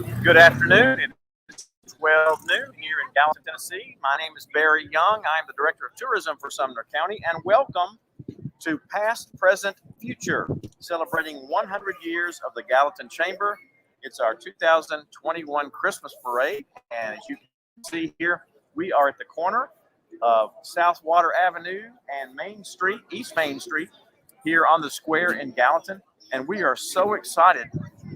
Good afternoon. It's 12 noon here in Gallatin, Tennessee. My name is Barry Young. I'm the Director of Tourism for Sumner County, and welcome to Past, Present, Future, celebrating 100 years of the Gallatin Chamber. It's our 2021 Christmas Parade, and as you can see here, we are at the corner of South Water Avenue and Main Street, East Main Street, here on the square in Gallatin, and we are so excited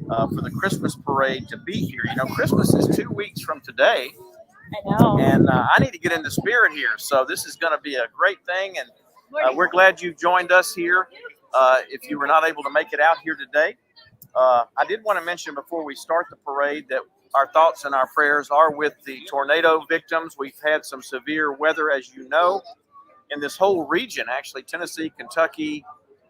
for the Christmas parade to be here. You know, Christmas is 2 weeks from today. I know. And I need to get in the spirit here. So this is going to be a great thing. And we're glad you joined us here. If you were not able to make it out here today, I did want to mention before we start the parade that our thoughts and our prayers are with the tornado victims. We've had some severe weather, as you know, in this whole region, actually, Tennessee, Kentucky,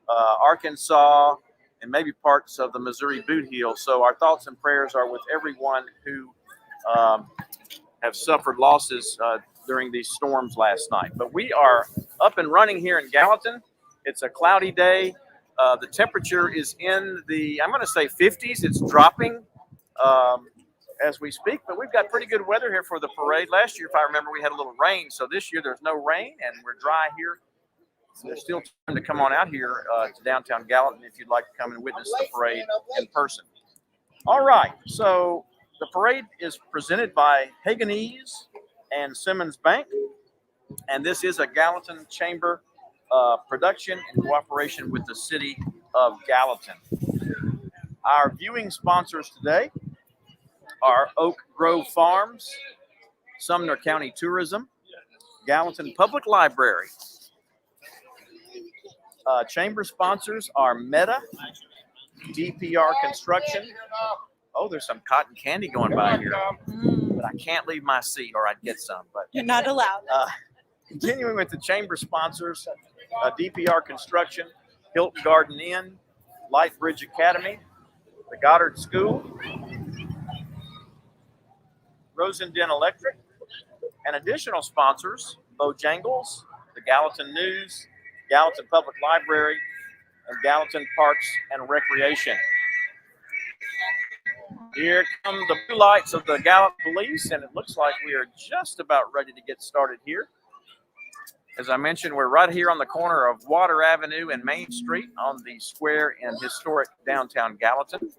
Arkansas, and maybe parts of the Missouri Boot Heel. So our thoughts and prayers are with everyone who have suffered losses during these storms last night. But we are up and running here in Gallatin. It's a cloudy day. The temperature is in the, I'm going to say 50s. It's dropping as we speak, but we've got pretty good weather here for the parade. Last year, if I remember, we had a little rain. So this year there's no rain and we're dry here. So there's still time to come on out here to downtown Gallatin if you'd like to come and witness the parade in person. All right, so the parade is presented by Hoeganaes and Simmons Bank, and this is a Gallatin Chamber production in cooperation with the city of Gallatin. Our viewing sponsors today are Oak Grove Farms, Sumner County Tourism, Gallatin Public Library. Chamber sponsors are Meta, DPR Construction. Oh, there's some cotton candy going by here. But I can't leave my seat or I'd get some. But You're not allowed. Continuing with the chamber sponsors, DPR Construction, Hilton Garden Inn, Lightbridge Academy, the Goddard School, Rosenden Electric, and additional sponsors, Bojangles, the Gallatin News, Gallatin Public Library, and Gallatin Parks and Recreation. Here come the blue lights of the Gallatin Police, and it looks like we are just about ready to get started here. As I mentioned, we're right here on the corner of Water Avenue and Main Street on the square in historic downtown Gallatin.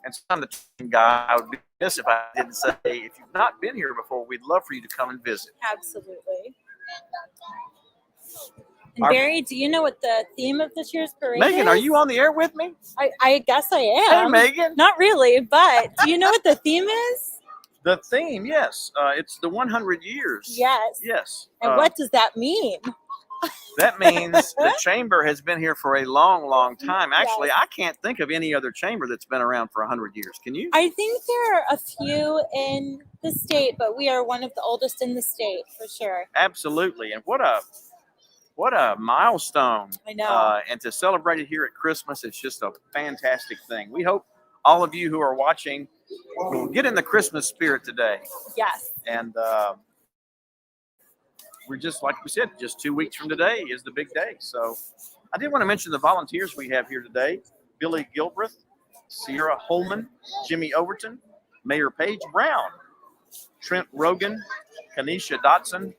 And so I'm the guy. I would be remiss if I didn't say, if you've not been here before, we'd love for you to come and visit. Absolutely. And Barry, do you know what the theme of this year's parade is? Megan, are you on the air with me? I guess I am. Hey, Megan. Not really, but do you know what the theme is? The theme, yes. It's the 100 years. Yes. Yes. And what does that mean? That means the chamber has been here for a long, long time. Actually, Yes. I can't think of any other chamber that's been around for 100 years. Can you? I think there are a few in the state, but we are one of the oldest in the state for sure. Absolutely. And what a milestone. I know. And to celebrate it here at Christmas, it's just a fantastic thing. We hope all of you who are watching will get in the Christmas spirit today. Yes. And we're just, like we said, just 2 weeks from today is the big day. So I did want to mention the volunteers we have here today. Billy Gilbreth, Sierra Holman, Jimmy Overton, Mayor Paige Brown, Trent Rogan, Kanisha Dotson,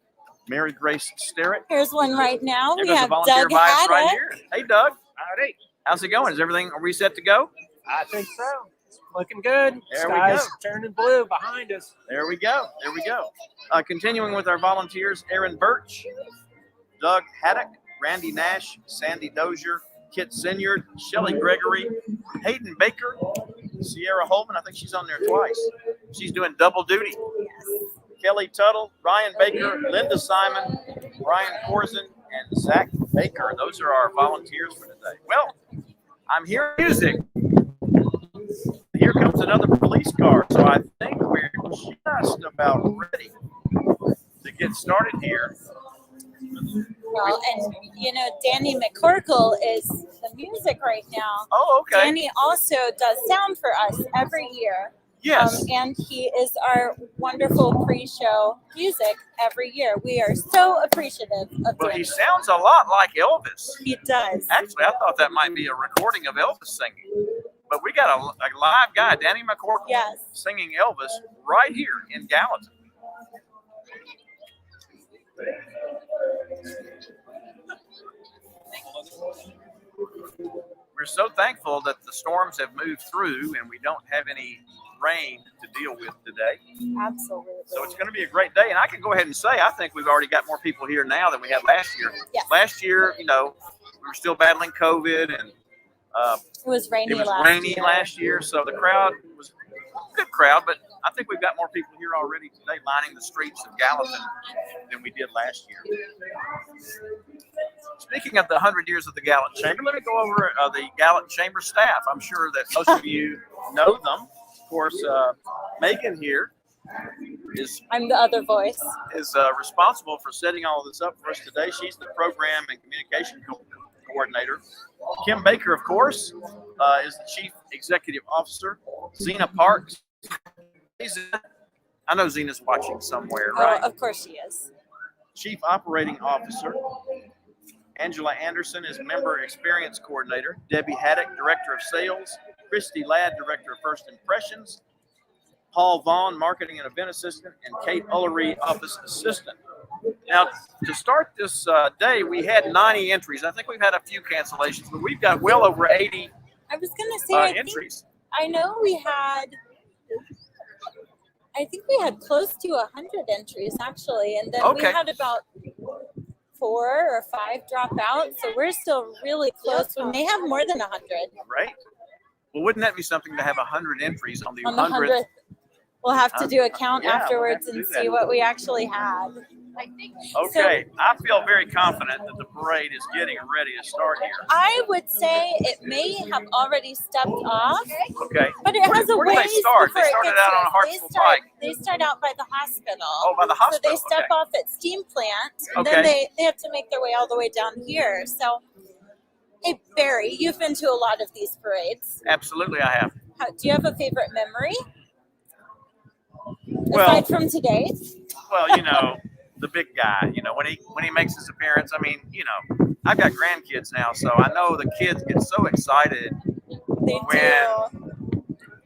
Mary Grace Sterrett. Here's one right now. There We goes have the volunteer Doug vibes right Haddock. here. Hey, Doug. Howdy. How's it going? Is everything, are we set to go? I think so. It's looking good. There we Sky's go. turning blue behind us. There we go. There we go. Continuing with our volunteers, Aaron Birch, Doug Haddock, Randy Nash, Sandy Dozier, Kit Sinyard, Shelly Gregory, Hayden Baker, Sierra Holman. I think she's on there twice. She's doing double duty. Kelly Tuttle, Ryan Baker, Linda Simon, Brian Corzin, and Zach Baker. Those are our volunteers for today. Well, I'm hearing music. Here comes another police car, so I think we're just about ready to get started here. Well, and you know, Danny McCorkle is the music right now. Oh, okay. Danny also does sound for us every year. Yes. And he is our wonderful pre-show music every year. We are so appreciative of Well, Danny. he sounds a lot like Elvis. He does. Actually, I thought that might be a recording of Elvis singing. But we got a live guy, Danny McCorkle, Yes. singing Elvis right here in Gallatin. We're so thankful that the storms have moved through and we don't have any rain to deal with today. Absolutely. So it's going to be a great day. And I can go ahead and say, I think we've already got more people here now than we had last year. Yes. Last year, we were still battling COVID and It was rainy last year. So the crowd was a good crowd, but I think we've got more people here already today lining the streets of Gallatin than we did last year. Speaking of the 100 years of the Gallatin Chamber, let me go over the Gallatin Chamber staff. I'm sure that most of you know them. Of course, Megan here I'm the other voice. is responsible for setting all of this up for us today. She's the program and communication coordinator. Kim Baker, of course, is the chief executive officer. Zena Parks. I know Zena's watching somewhere, right? Oh, of course she is. Chief operating officer. Angela Anderson is member experience coordinator. Debbie Haddock, director of sales. Christy Ladd, director of first impressions. Paul Vaughn, marketing and event assistant, and Kate Ullery, office assistant. Now, to start this day, we had 90 entries. I think we've had a few cancellations, but we've got well over 80 I was going to say, entries. I know we had close to 100 entries, actually. And then we had about 4 or 5 drop out. So we're still really close. We may have more than 100. Right. Well, wouldn't that be something to have 100 entries on the 100th? We'll have to do a count yeah, afterwards we'll and do that. see what we actually had. Okay. I feel very confident that the parade is getting ready to start here. I would say it may have already stepped off. Okay. But it has a Where do ways they start? They before it started gets out on here. Hartsville Pike. They start out by the hospital. Oh, by the hospital. So they step off at Steam Plant, and Okay. then they have to make their way all the way down here. So, hey, Barry, you've been to a lot of these parades. Absolutely, I have. Do you have a favorite memory? Well, aside from today? Well, the big guy, when he makes his appearance, I mean, I've got grandkids now, so I know the kids get so excited They when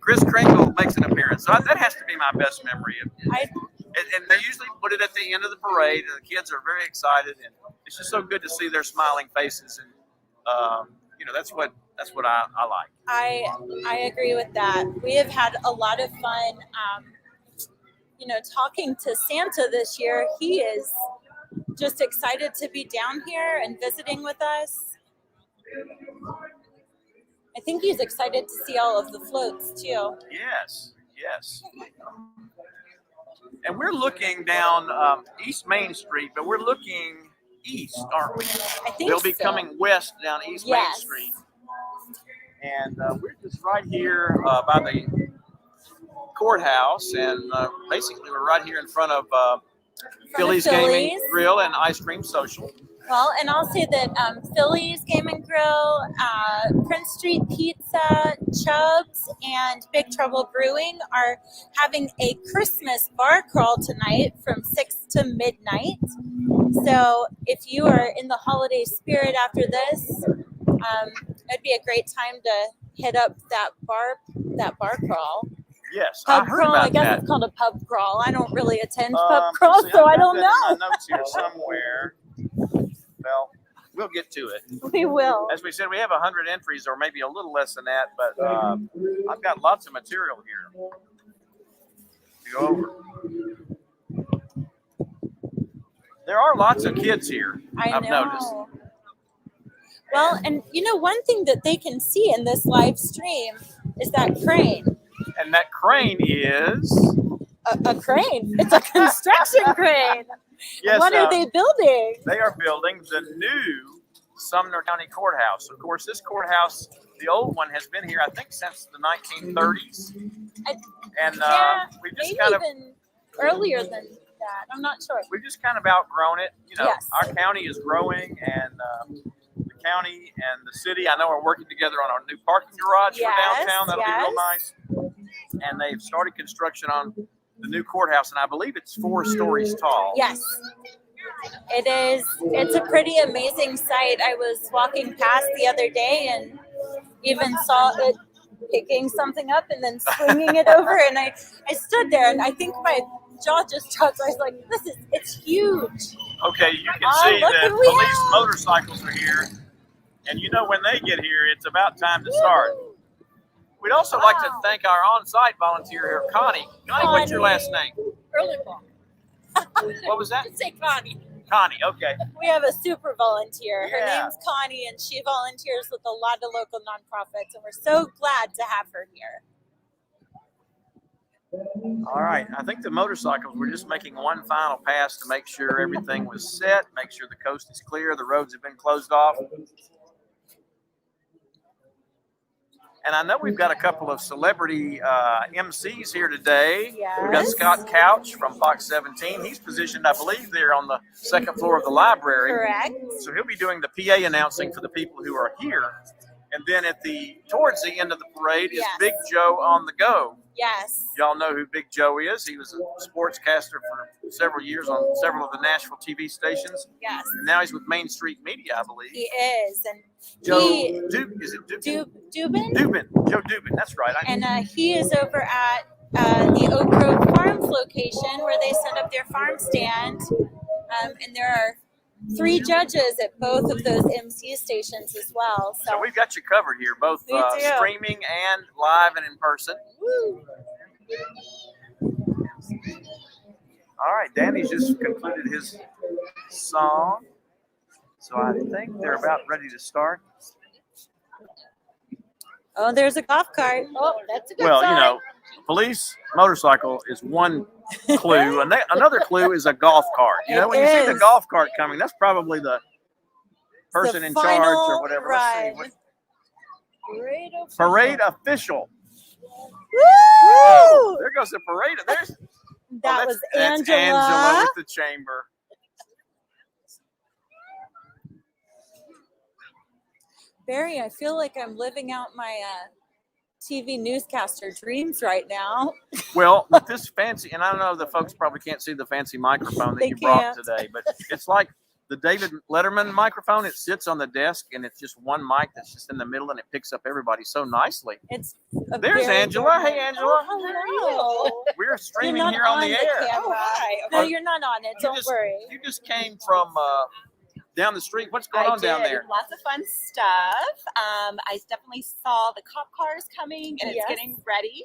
Chris Kringle makes an appearance. So that has to be my best memory. And they usually put it at the end of the parade, and the kids are very excited, and it's just so good to see their smiling faces, and that's what I like. I agree with that. We have had a lot of fun. Talking to Santa this year. He is just excited to be down here and visiting with us. I think he's excited to see all of the floats too. Yes. And we're looking down East Main Street, but we're looking east, aren't we? I think They'll be coming west down East Main Yes. Street. And we're just right here by the courthouse, and basically we're right here in front of Philly's Gaming Grill and Ice Cream Social. Well, and I'll say that Philly's Game and Grill, Prince Street Pizza, Chubb's, and Big Trouble Brewing are having a Christmas bar crawl tonight from 6 to midnight. So if you are in the holiday spirit after this, it'd be a great time to hit up that bar crawl. Yes, Pub I heard crawl. about I guess that. it's called a pub crawl. I don't really attend pub crawl, so I don't got know. that in my notes here somewhere. Well, we'll get to it. We will. As we said, we have 100 entries, or maybe a little less than that, but I've got lots of material here to go over. There are lots of kids here, I've noticed. Well, and one thing that they can see in this live stream is that crane. And that crane is a crane. It's a construction crane. Yes, what are they building? They are building the new Sumner County Courthouse. Of course, this courthouse, the old one, has been here, I think, since the 1930s. We've just kind of even earlier than that. I'm not sure. We've just kind of outgrown it. Yes. Our county is growing, and the county and the city, I know, are working together on our new parking garage for downtown. That'll be real nice. And they've started construction on the new courthouse, and I believe it's 4 stories tall. Yes, it is. It's a pretty amazing sight. I was walking past the other day and even saw it picking something up and then swinging it over. And I stood there and I think my jaw just dropped. I was like, it's huge. Okay, you can see look that who we police have. motorcycles are here. And you know when they get here, it's about time to start. We'd also like to thank our on-site volunteer here, Connie. Connie, what's your last name? Earlybaum. What was that? Just say Connie. Connie, okay. We have a super volunteer. Her Yeah. name's Connie, and she volunteers with a lot of local nonprofits, and we're so glad to have her here. All right, I think the motorcycles, we're just making one final pass to make sure everything was set, make sure the coast is clear, the roads have been closed off. And I know we've got a couple of celebrity MCs here today. Yes. We've got Scott Couch from Fox 17. He's positioned, I believe, there on the second floor of the library. Correct. So he'll be doing the PA announcing for the people who are here. And then towards the end of the parade is Yes. Big Joe on the go. Yes. Y'all know who Big Joe is. He was a sportscaster for several years on several of the Nashville TV stations. Yes. And now he's with Main Street Media, I believe. He is. And Joe he, is it Dubin? Dubin? Dubin. Joe Dubin, that's right. And he is over at the Oak Grove Farms location where they set up their farm stand. And there are 3 judges at both of those MC stations as well. So we've got you covered here, both We do. streaming and live and in person. Woo. All right, Danny's just concluded his song. So I think they're about ready to start. Oh, there's a golf cart. Oh, that's a good Well, sign. you know, police motorcycle is one clue. And another clue is a golf cart. You know, It when you see the is. golf cart coming, that's probably the person The in charge final or whatever. Let's ride. see. Parade official. Woo! There goes the parade. There's That was that's Angela. Angela with the chamber. Barry, I feel like I'm living out my TV newscaster dreams right now. Well, with this fancy, and I know the folks probably can't see the fancy microphone that They you brought can't. today, but it's like the David Letterman microphone. It sits on the desk, and it's just one mic that's just in the middle, and it picks up everybody so nicely. It's a There's very Angela. good- Hey, Angela. Oh, hello. We're You're streaming not here on the air. camera. Oh, hi. No, you're not on it. You Don't just- worry. You just came from down the street. What's going on down there? Lots of fun stuff. I definitely saw the cop cars coming, and it's Yes. getting ready.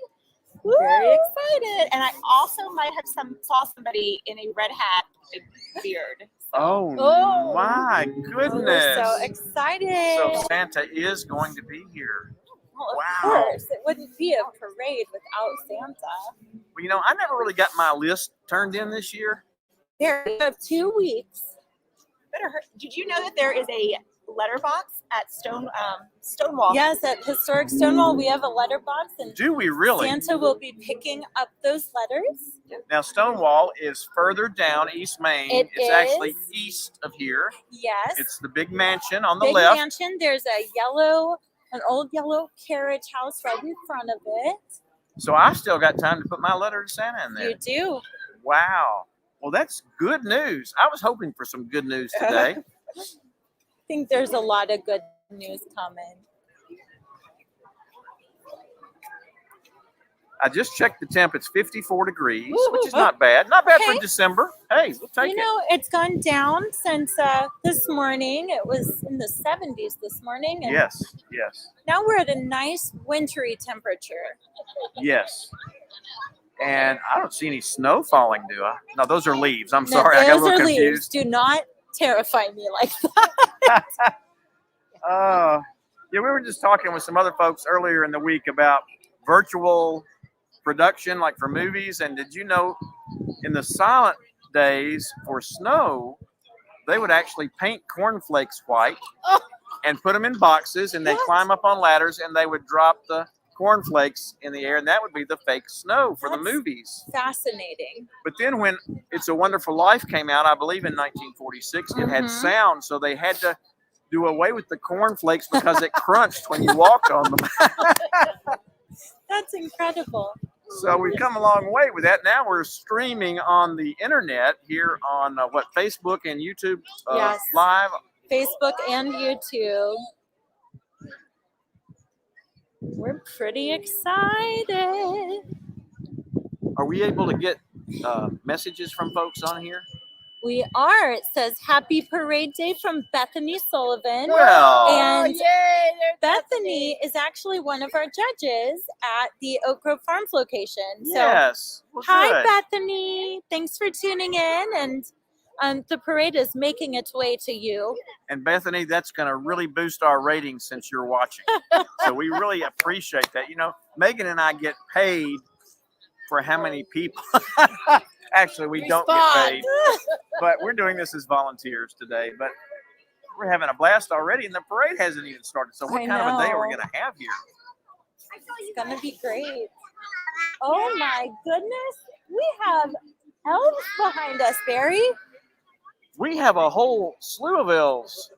Woo! Very excited. And I also might have saw somebody in a red hat and beard. Oh, Oh. my Oh, goodness. we're so excited. So Santa is going to be here. Well, of Wow. course. It wouldn't be a parade without Santa. Well, you know, I never really got my list turned in this year. There, you have 2 weeks. Did you know that there is a letterbox at Stonewall? Yes, at Historic Stonewall, we have a letterbox, and Do we really? Santa will be picking up those letters. Now, Stonewall is further down East Main. It It's actually is. east of here. Yes. It's the big mansion on the Big left. mansion. There's an old yellow carriage house right in front of it. So I still got time to put my letter to Santa in there. You do. Wow. Well, that's good news. I was hoping for some good news today. I think there's a lot of good news coming. I just checked the temp. It's 54 degrees, Ooh, which is not bad. Not bad okay. for December. Hey, we'll take You it. know, it's gone down since this morning. It was in the 70s this morning. And Yes, yes, now we're at a nice wintry temperature. yes. And I don't see any snow falling, do I? No, those are leaves. I'm sorry, I got a Those little are leaves. confused. Do not terrify me like that. Yeah, we were just talking with some other folks earlier in the week about virtual production, like for movies. And did you know, in the silent days for snow, they would actually paint cornflakes white Oh. and put them in boxes, and they What? climb up on ladders, and they would drop the cornflakes in the air, and that would be the fake snow for the That's- movies. Fascinating. But then when It's a Wonderful Life came out, I believe in 1946, it had Mhm. sound, so they had to do away with the cornflakes because it crunched when you walked on them. That's incredible. So we've come a long way with that. Now we're streaming on the internet here on Facebook and YouTube Yes. live. Facebook and YouTube. We're pretty excited. Are we able to get messages from folks on here? We are. It says Happy Parade Day from Bethany Sullivan. Well, And yay, there's Bethany is actually one of our judges at the Oak Grove Farms location. So yes. Well, hi, good. Bethany. Thanks for tuning in. And the parade is making its way to you. And Bethany, that's going to really boost our ratings since you're watching. So we really appreciate that. You know, Megan and I get paid for how many people. Actually, we don't get paid, but we're doing this as volunteers today. But we're having a blast already, and the parade hasn't even started. So what I kind of a day are we know. going to have here? It's going to be great. Oh my goodness. We have elves behind us, Barry. We have a whole slew of elves.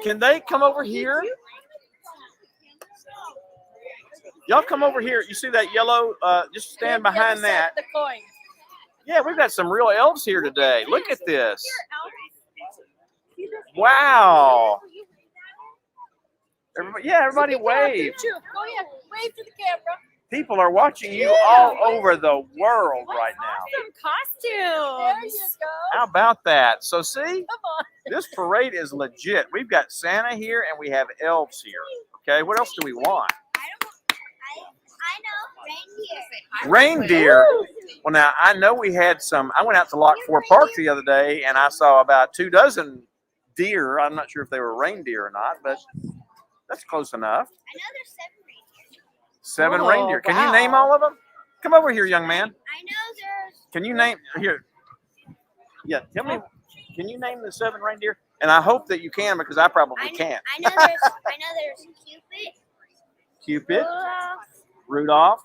Can they come over here? Y'all come over here. You see that yellow? Just stand behind that. The coin. Yeah, we've got some real elves here today. Look at this. Wow. Everybody wave. Go ahead, wave to the camera. People are watching you all over the world right now. Some costumes. There you go. How about that? So see, Come on. this parade is legit. We've got Santa here and we have elves here. Okay, what else do we want? I know Reindeer. Well, now I know we had some. I went out to Lock 4 Park the other day and I saw about 24 deer. I'm not sure if they were reindeer or not, but that's close enough. I know there's 7 reindeer. 7 Oh, reindeer. Can you wow. name all of them? Come over here, young man. I know there's. Can you name here? Yeah, tell me. Can you name the 7 reindeer? And I hope that you can because I probably can't. I know there's Cupid. Cupid, Rudolph,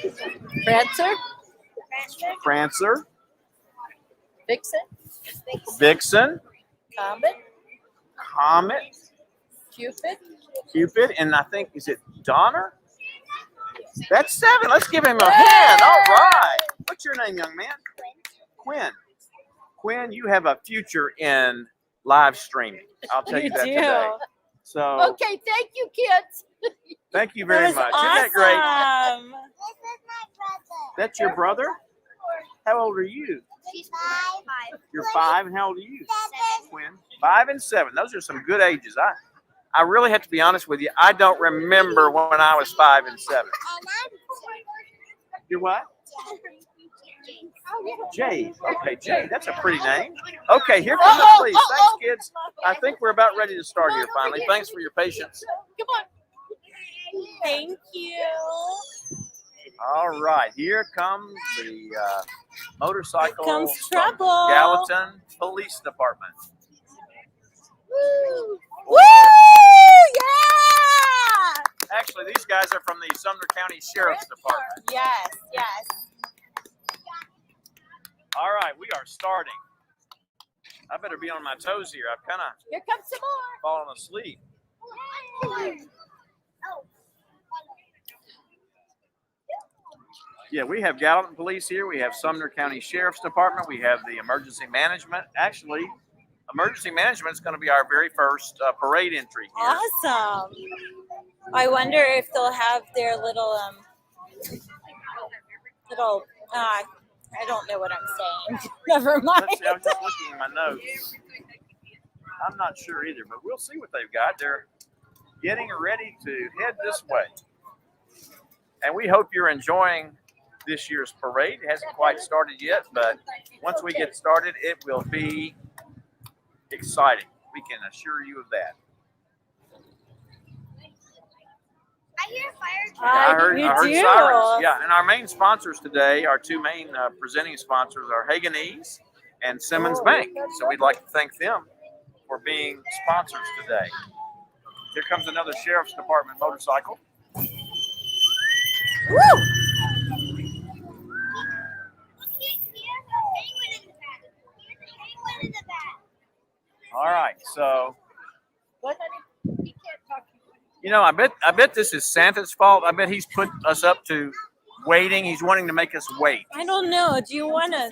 Rudolph, Prancer. Prancer, Vixen, Vixen, Comet, Comet, Cupid. Cupid, and I think, is it Donner? That's 7. Let's give him a hand. All right. What's your name, young man? Quinn. Quinn, you have a future in live streaming. I'll tell you that today. So Okay, thank you, kids. thank you very That much. was Isn't that great? awesome. This is my brother. That's your brother? How old are you? She's 5. You're 5, and how old are you? 7. Quinn? 5 and 7. Those are some good ages. I really have to be honest with you. I don't remember when I was 5 and 7. You're what? Jade. Okay, Jade. That's a pretty name. Okay, here comes the police. Thanks, kids. I think we're about ready to start here finally. Thanks for your patience. Come on. Thank you. All right, here comes the motorcycle Here comes from trouble. Gallatin Police Department. Woo! Yeah! Actually, these guys are from the Sumner County Sheriff's Department. Yes, yes. All right, we are starting. I better be on my toes here. I've kind of Here comes some more. fallen asleep. Yeah, we have Gallatin Police here. We have Sumner County Sheriff's Department. We have the Emergency Management. Actually, Emergency Management is going to be our very first parade entry here. Awesome. I wonder if they'll have their little I don't know what I'm saying. Never mind. Let's see, I was just looking at my notes. I'm not sure either, but we'll see what they've got. They're getting ready to head this way. And we hope you're enjoying this year's parade. It hasn't quite started yet, but once we get started, it will be exciting. We can assure you of that. I hear fire trucks. I heard do. sirens. Yeah, and our main sponsors today, our 2 main presenting sponsors are Hoeganaes and Simmons Bank. So we'd like to thank them for being sponsors today. Here comes another Sheriff's Department motorcycle. Woo! Here's a penguin in the back. Here's a penguin in the back. All right, so What, honey? He can't talk to you. you know, I bet this is Santa's fault. I bet he's put us up to waiting. He's wanting to make us wait. I don't know. Do you wanna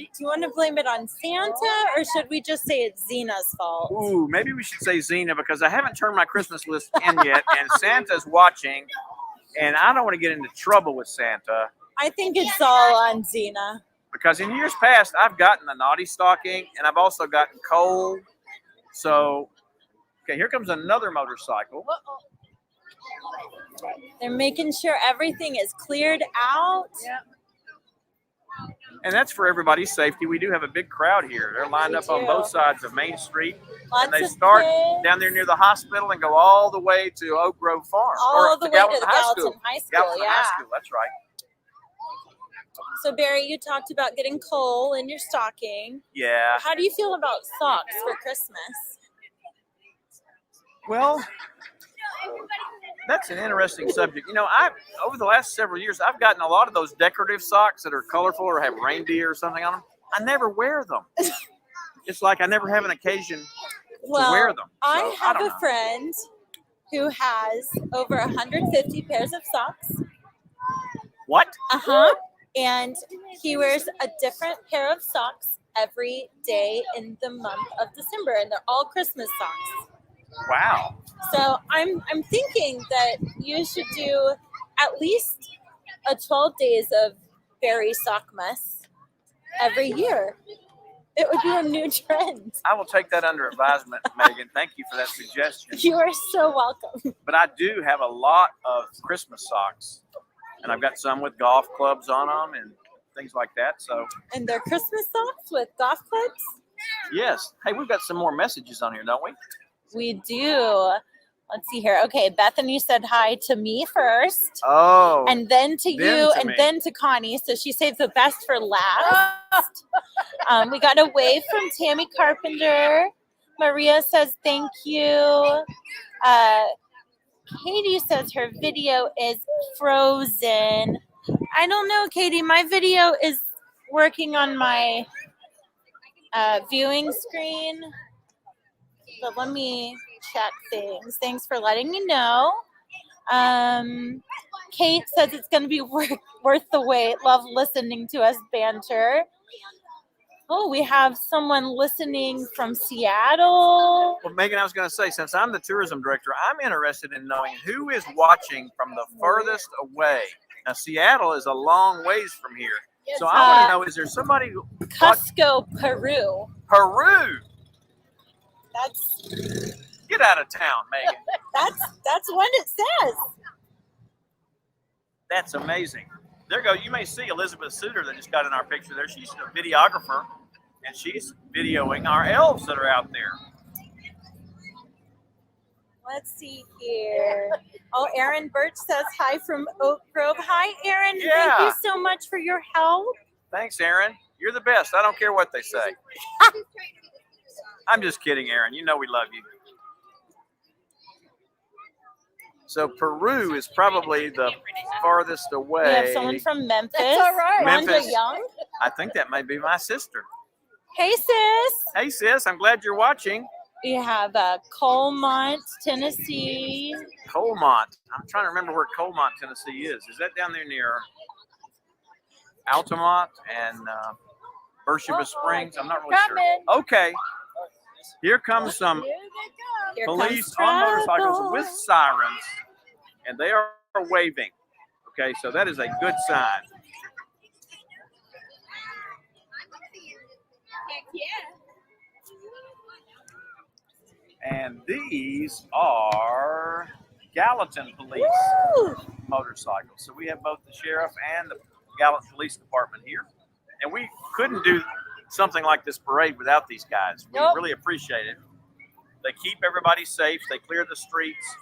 blame it on Santa, or should we just say it's Zena's fault? Ooh, maybe we should say Zena, because I haven't turned my Christmas list in yet, and Santa's watching, and I don't want to get into trouble with Santa. I think it's all on Zena. Because in years past, I've gotten the naughty stocking, and I've also gotten coal. So, okay, here comes another motorcycle. They're making sure everything is cleared out. And that's for everybody's safety. We do have a big crowd here. They're lined up on both sides of Main Street. Lots And they of start kids. down there near the hospital and go all the way to Oak Grove Farm. All the way to Gallatin the High Gallatin School. High School, Gallatin yeah. High School, that's right. So Barry, you talked about getting coal in your stocking. Yeah. How do you feel about socks for Christmas? Well, that's an interesting subject. You know, over the last several years, I've gotten a lot of those decorative socks that are colorful or have reindeer or something on them. I never wear them. It's like I never have an occasion to wear them. So, I have don't a know. friend who has over 150 pairs of socks. What? And he wears a different pair of socks every day in the month of December, and they're all Christmas socks. Wow. So I'm thinking that you should do at least a 12 days of Barry Sockmas every year. It would be a new trend. I will take that under advisement, Megan. Thank you for that suggestion. You are so welcome. But I do have a lot of Christmas socks, and I've got some with golf clubs on them and things like that. So, And they're Christmas socks with golf clubs? yes. Hey, we've got some more messages on here, don't we? We do. Let's see here. Okay, Bethany said hi to me first. Oh. And then to Then you, to and me. then to Connie. So she saved the best for last. We got a wave from Tammy Carpenter. Maria says thank you. Katie says her video is frozen. I don't know, Katie. My video is working on my viewing screen. But let me check things. Thanks for letting me know. Kate says it's going to be worth the wait. Love listening to us banter. Oh, we have someone listening from Seattle. Well, Megan, I was going to say, since I'm the tourism director, I'm interested in knowing who is watching from the furthest away. Now, Seattle is a long ways from here. So I want to know, is there somebody who Cusco, Peru. Peru? That's Get out of town, Megan. that's what it says. That's amazing. There you go. You may see Elizabeth Suter that just got in our picture there. She's a videographer, and she's videoing our elves that are out there. Let's see here. Oh, Erin Birch says hi from Oak Grove. Hi, Erin. Yeah. Thank you so much for your help. Thanks, Aaron. You're the best. I don't care what they say. I'm just kidding, Aaron. You know we love you. So Peru is probably the farthest away. We have someone from Memphis. That's all right. Rhonda Memphis. Young. I think that may be my sister. Hey, sis. Hey, sis. I'm glad you're watching. We have Colmont, Tennessee. Colmont. I'm trying to remember where Colmont, Tennessee is. Is that down there near Altamont and Beersheba Springs? I'm not really sure. Okay. Here comes some Here police comes on motorcycles trouble. with sirens, and they are waving. Okay, so that is a good sign. And these are Gallatin Police Woo! motorcycles. So we have both the sheriff and the Gallatin Police Department here. And we couldn't do something like this parade without these guys. We Nope. really appreciate it. They keep everybody safe. They clear the streets,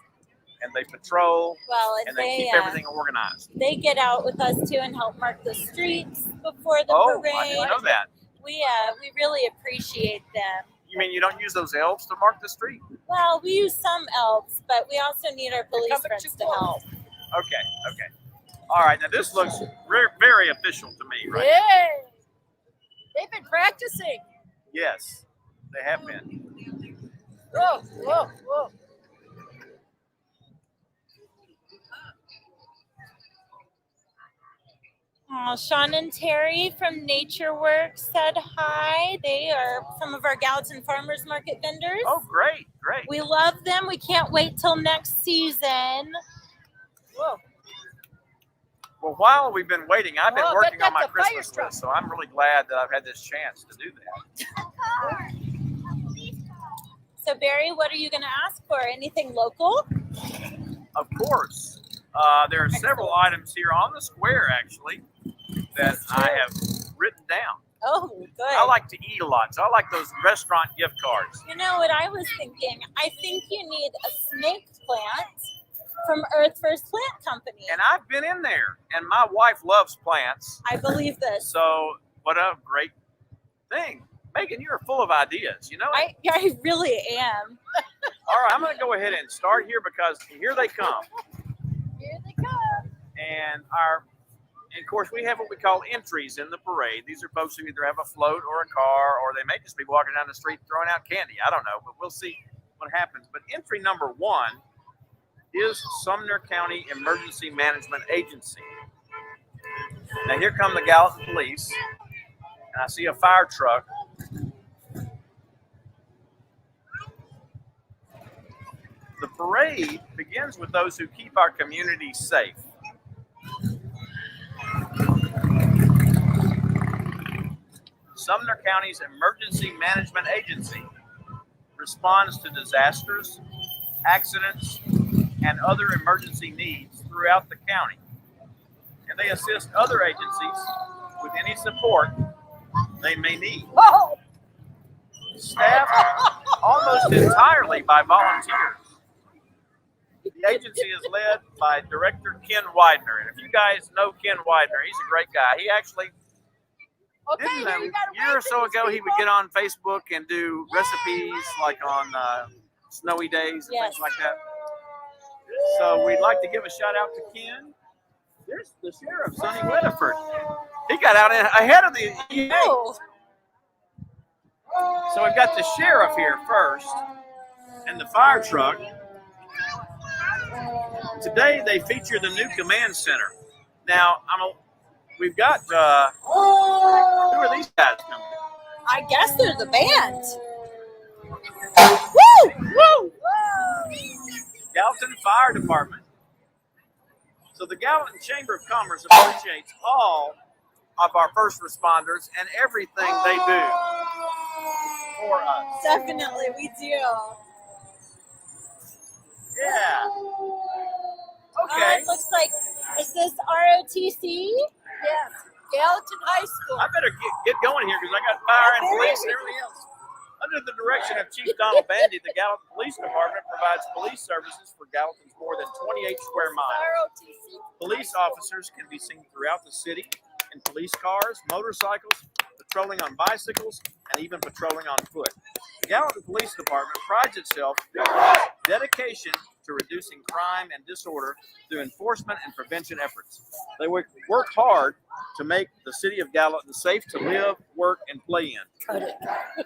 and they patrol, Well, and they keep everything organized. they get out with us too and help mark the streets before the Oh, parade. I didn't know that. We really appreciate them. You mean you don't use those elves to mark the street? Well, we use some elves, but we also need our police friends to help. Okay. All right, now this looks very official to me, right? Yay! They've been practicing. Yes, they have been. Whoa. Oh, Sean and Terry from Nature Works said hi. They are some of our Gallatin Farmers Market vendors. Oh, great, great. We love them. We can't wait till next season. Whoa. Well, while we've been waiting, I've been Oh, working but on my that's a fire Christmas truck. list, so I'm really glad that I've had this chance to do that. So, Barry, what are you going to ask for? Anything local? Of course, there are several items here on the square, actually, that I have written down. Oh, good. I like to eat a lot, so I like those restaurant gift cards. You know what I was thinking? I think you need a snake plant from Earth First Plant Company. And I've been in there, and my wife loves plants, I believe this. so what a great thing. Megan, you're full of ideas, you know? I really am. All right, I'm going to go ahead and start here because here they come. Here they come. And of course, we have what we call entries in the parade. These are folks who either have a float or a car, or they may just be walking down the street throwing out candy. I don't know, but we'll see what happens. But entry number 1 is Sumner County Emergency Management Agency. Now here come the Gallatin Police, and I see a fire truck. The parade begins with those who keep our community safe. Sumner County's Emergency Management Agency responds to disasters, accidents, and other emergency needs throughout the county. And they assist other agencies with any support they may need. Whoa. Staffed almost entirely by volunteers. The agency is led by Director Ken Widener. And if you guys know Ken Widener, he's a great guy. He actually, Okay, didn't here a you gotta year or wait so for ago, these he would people. get on Facebook and do recipes like on snowy days and Yes. things like that. So we'd like to give a shout out to Ken. There's the sheriff, Sonny Weatherford. He got out ahead of the EA. Oh, So we've got the sheriff here first and the fire truck. Today they feature the new command center. Now we've got who are these guys coming? I guess they're the band. Woo! Woo! Gallatin Fire Department. So the Gallatin Chamber of Commerce appreciates all of our first responders and everything they do for us. Definitely, we do. Yeah. Okay. It looks like, is this ROTC? Yes, Gallatin High School. I better get going here because I got fire and police and everything else. Under the direction of Chief Donald Bandy, the Gallatin Police Department provides police services for Gallatin's more than 28 square miles. ROTC. Police officers can be seen throughout the city in police cars, motorcycles, patrolling on bicycles, and even patrolling on foot. The Gallatin Police Department prides itself on its dedication to reducing crime and disorder through enforcement and prevention efforts. They work hard to make the city of Gallatin safe to live, work, and play in.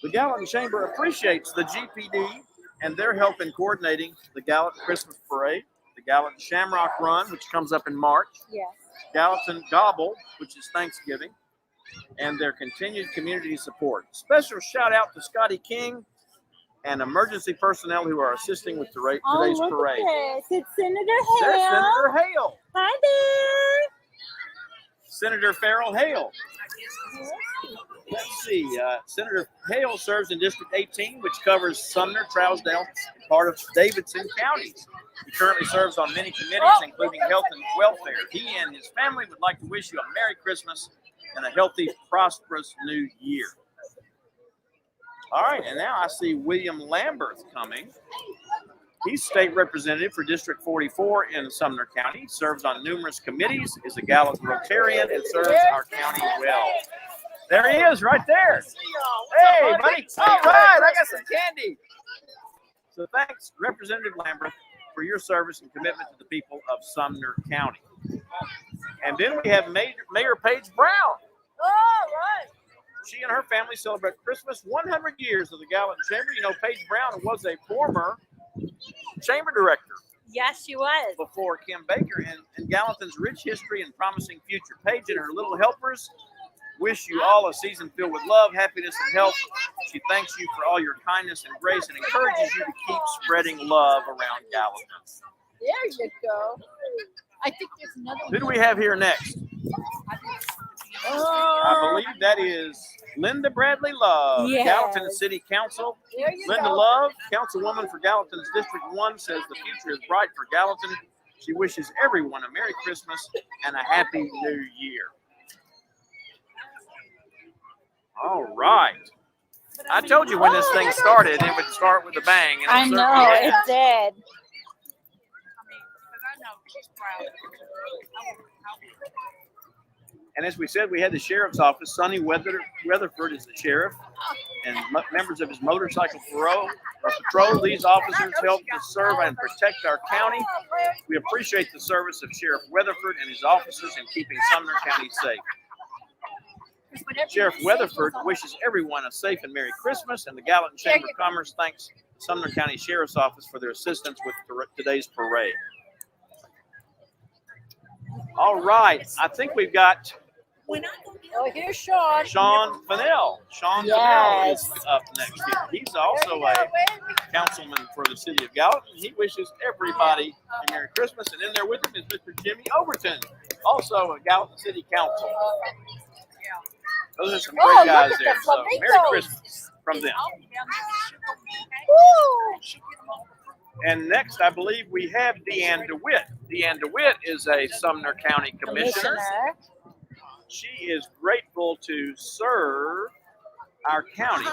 The Gallatin Chamber appreciates the GPD and their help in coordinating the Gallatin Christmas Parade, the Gallatin Shamrock Run, which comes up in March, Yes. Gallatin Gobble, which is Thanksgiving, and their continued community support. Special shout out to Scotty King and emergency personnel who are assisting with today's Look parade. at this. It's Senator There's Hale. Senator Hale. Hi there. Senator Farrell Hale. Let's see. Senator Hale serves in District 18, which covers Sumner, Trousdale, and part of Davidson counties. He currently serves on many committees, including health and welfare. He and his family would like to wish you a Merry Christmas and a healthy, prosperous new year. All right, and now I see William Lamberth coming. He's state representative for District 44 in Sumner County, serves on numerous committees, is a Gallatin Rotarian, and serves our county well. There he is, right there. Hey, buddy. All right, I got some candy. So thanks, Representative Lamberth, for your service and commitment to the people of Sumner County. And then we have Mayor Paige Brown. All right. She and her family celebrate Christmas 100 years of the Gallatin Chamber. You know, Paige Brown was a former chamber director. Yes, she was. before Kim Baker and Gallatin's rich history and promising future. Paige and her little helpers wish you all a season filled with love, happiness, and health. She thanks you for all your kindness and grace and encourages you to keep spreading love around Gallatin. There you go. I think there's another Who do we have here next? I believe that is Linda Bradley Love, Yes. Gallatin City Council. There you Linda go. Love, Councilwoman for Gallatin's District 1, says the future is bright for Gallatin. She wishes everyone a Merry Christmas and a Happy New Year. All right. I told you when this thing started, it would start with a bang. And it I certainly know, has. it did. And as we said, we had the sheriff's office. Sonny Weatherford is the sheriff, and members of his motorcycle patrol. These officers help to serve and protect our county. We appreciate the service of Sheriff Weatherford and his officers in keeping Sumner County safe. Sheriff Weatherford wishes everyone a safe and Merry Christmas, and the Gallatin Chamber of Commerce thanks Sumner County Sheriff's Office for their assistance with today's parade. All right, I think we've got Oh, here's Sean. Sean Fennell. Sean Fennell is up next here. He's also a councilman for the city of Gallatin. He wishes everybody a Merry Christmas, and in there with him is Mr. Jimmy Overton, also a Gallatin City Council. Those are some great guys look at there. the So Merry flamingos. Christmas from them. Woo! And next, I believe we have Deanne DeWitt. Deanne DeWitt is a Sumner County Commissioner. She is grateful to serve our county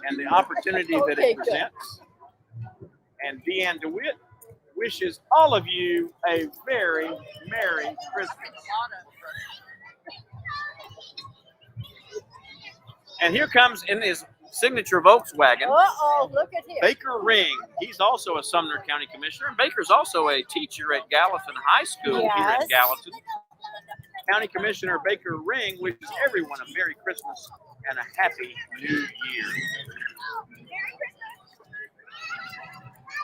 and the opportunity that it presents. And Deanne DeWitt wishes all of you a very Merry Christmas. And here comes in his signature Volkswagen, Uh-oh, look at him. Baker Ring. He's also a Sumner County Commissioner. Baker's also a teacher at Gallatin High School here Yes. in Gallatin. County Commissioner Baker Ring wishes everyone a Merry Christmas and a Happy New Year.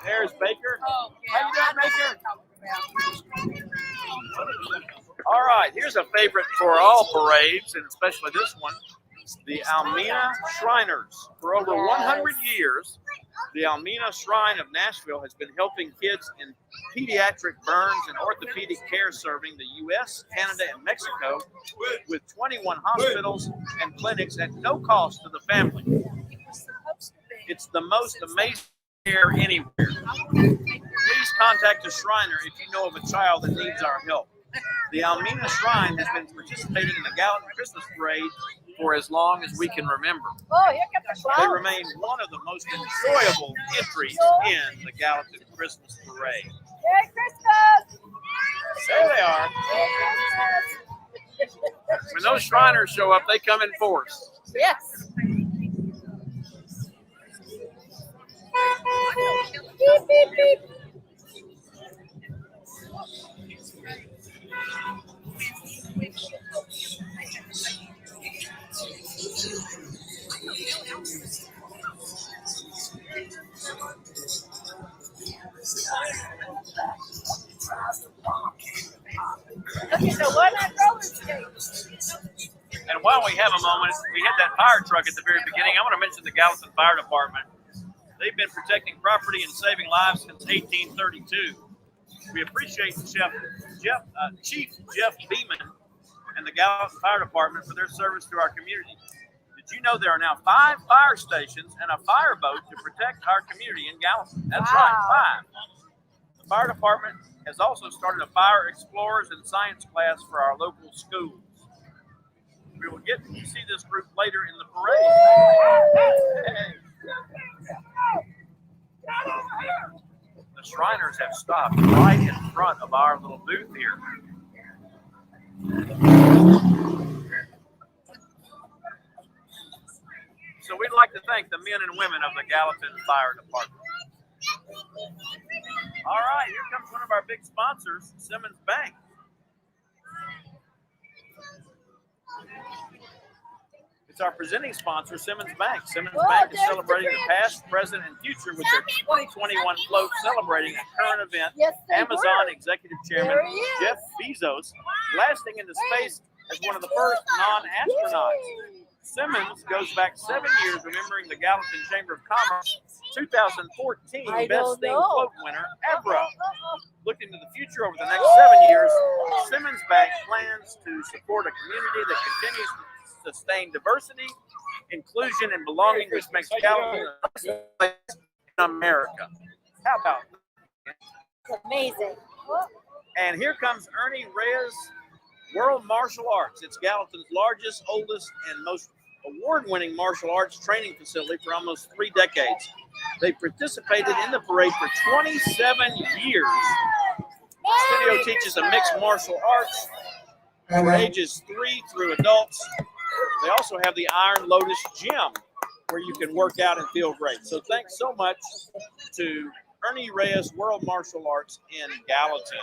There's Baker. How you doing, Baker? All right, here's a favorite for all parades, and especially this one. The Almena Shriners. For over 100 years, the Almena Shrine of Nashville has been helping kids in pediatric burns and orthopedic care, serving the U.S., Canada, and Mexico with 21 hospitals and clinics at no cost to the family. It's the most amazing care anywhere. Please contact a Shriner if you know of a child that needs our help. The Almena Shrine has been participating in the Gallatin Christmas Parade for as long as we can remember. Oh, here comes the They clown. remain one of the most enjoyable entries in the Gallatin Christmas Parade. Merry Christmas! There they are. When those Shriners show up, they come in force. Yes. Beep, beep, beep. Okay, so what on roller skates? And while we have a moment, we had that fire truck at the very beginning. I want to mention the Gallatin Fire Department. They've been protecting property and saving lives since 1832. We appreciate Chief Jeff Beeman and the Gallatin Fire Department for their service to our community. Did you know there are now 5 fire stations and a fireboat to protect our community in Gallatin? That's right, 5. The fire department has also started a fire explorers and science class for our local schools. We will get to see this group later in the parade. The Shriners have stopped right in front of our little booth here. So we'd like to thank the men and women of the Gallatin Fire Department. All right, here comes one of our big sponsors, Simmons Bank. It's our presenting sponsor, Simmons Bank. Simmons Bank is celebrating the past, present, and future with their 2021 float celebrating a current event. Amazon Executive Chairman Jeff Bezos blasting into space as one of the first non-astronauts. Simmons goes back 7 years, remembering the Gallatin Chamber of Commerce 2014 Best Thing Float winner, Abra. Looking to the future over the next 7 years, Simmons Bank plans to support a community that continues to sustain diversity, inclusion, and belonging, which makes Gallatin a place in America. How about that? It's amazing. And here comes Ernie Reyes World Martial Arts. It's Gallatin's largest, oldest, and most award-winning martial arts training facility for almost 3 decades. They participated in the parade for 27 years. The studio teaches a mixed martial arts for ages 3 through adults. They also have the Iron Lotus Gym where you can work out and feel great. So thanks so much to Ernie Reyes World Martial Arts in Gallatin.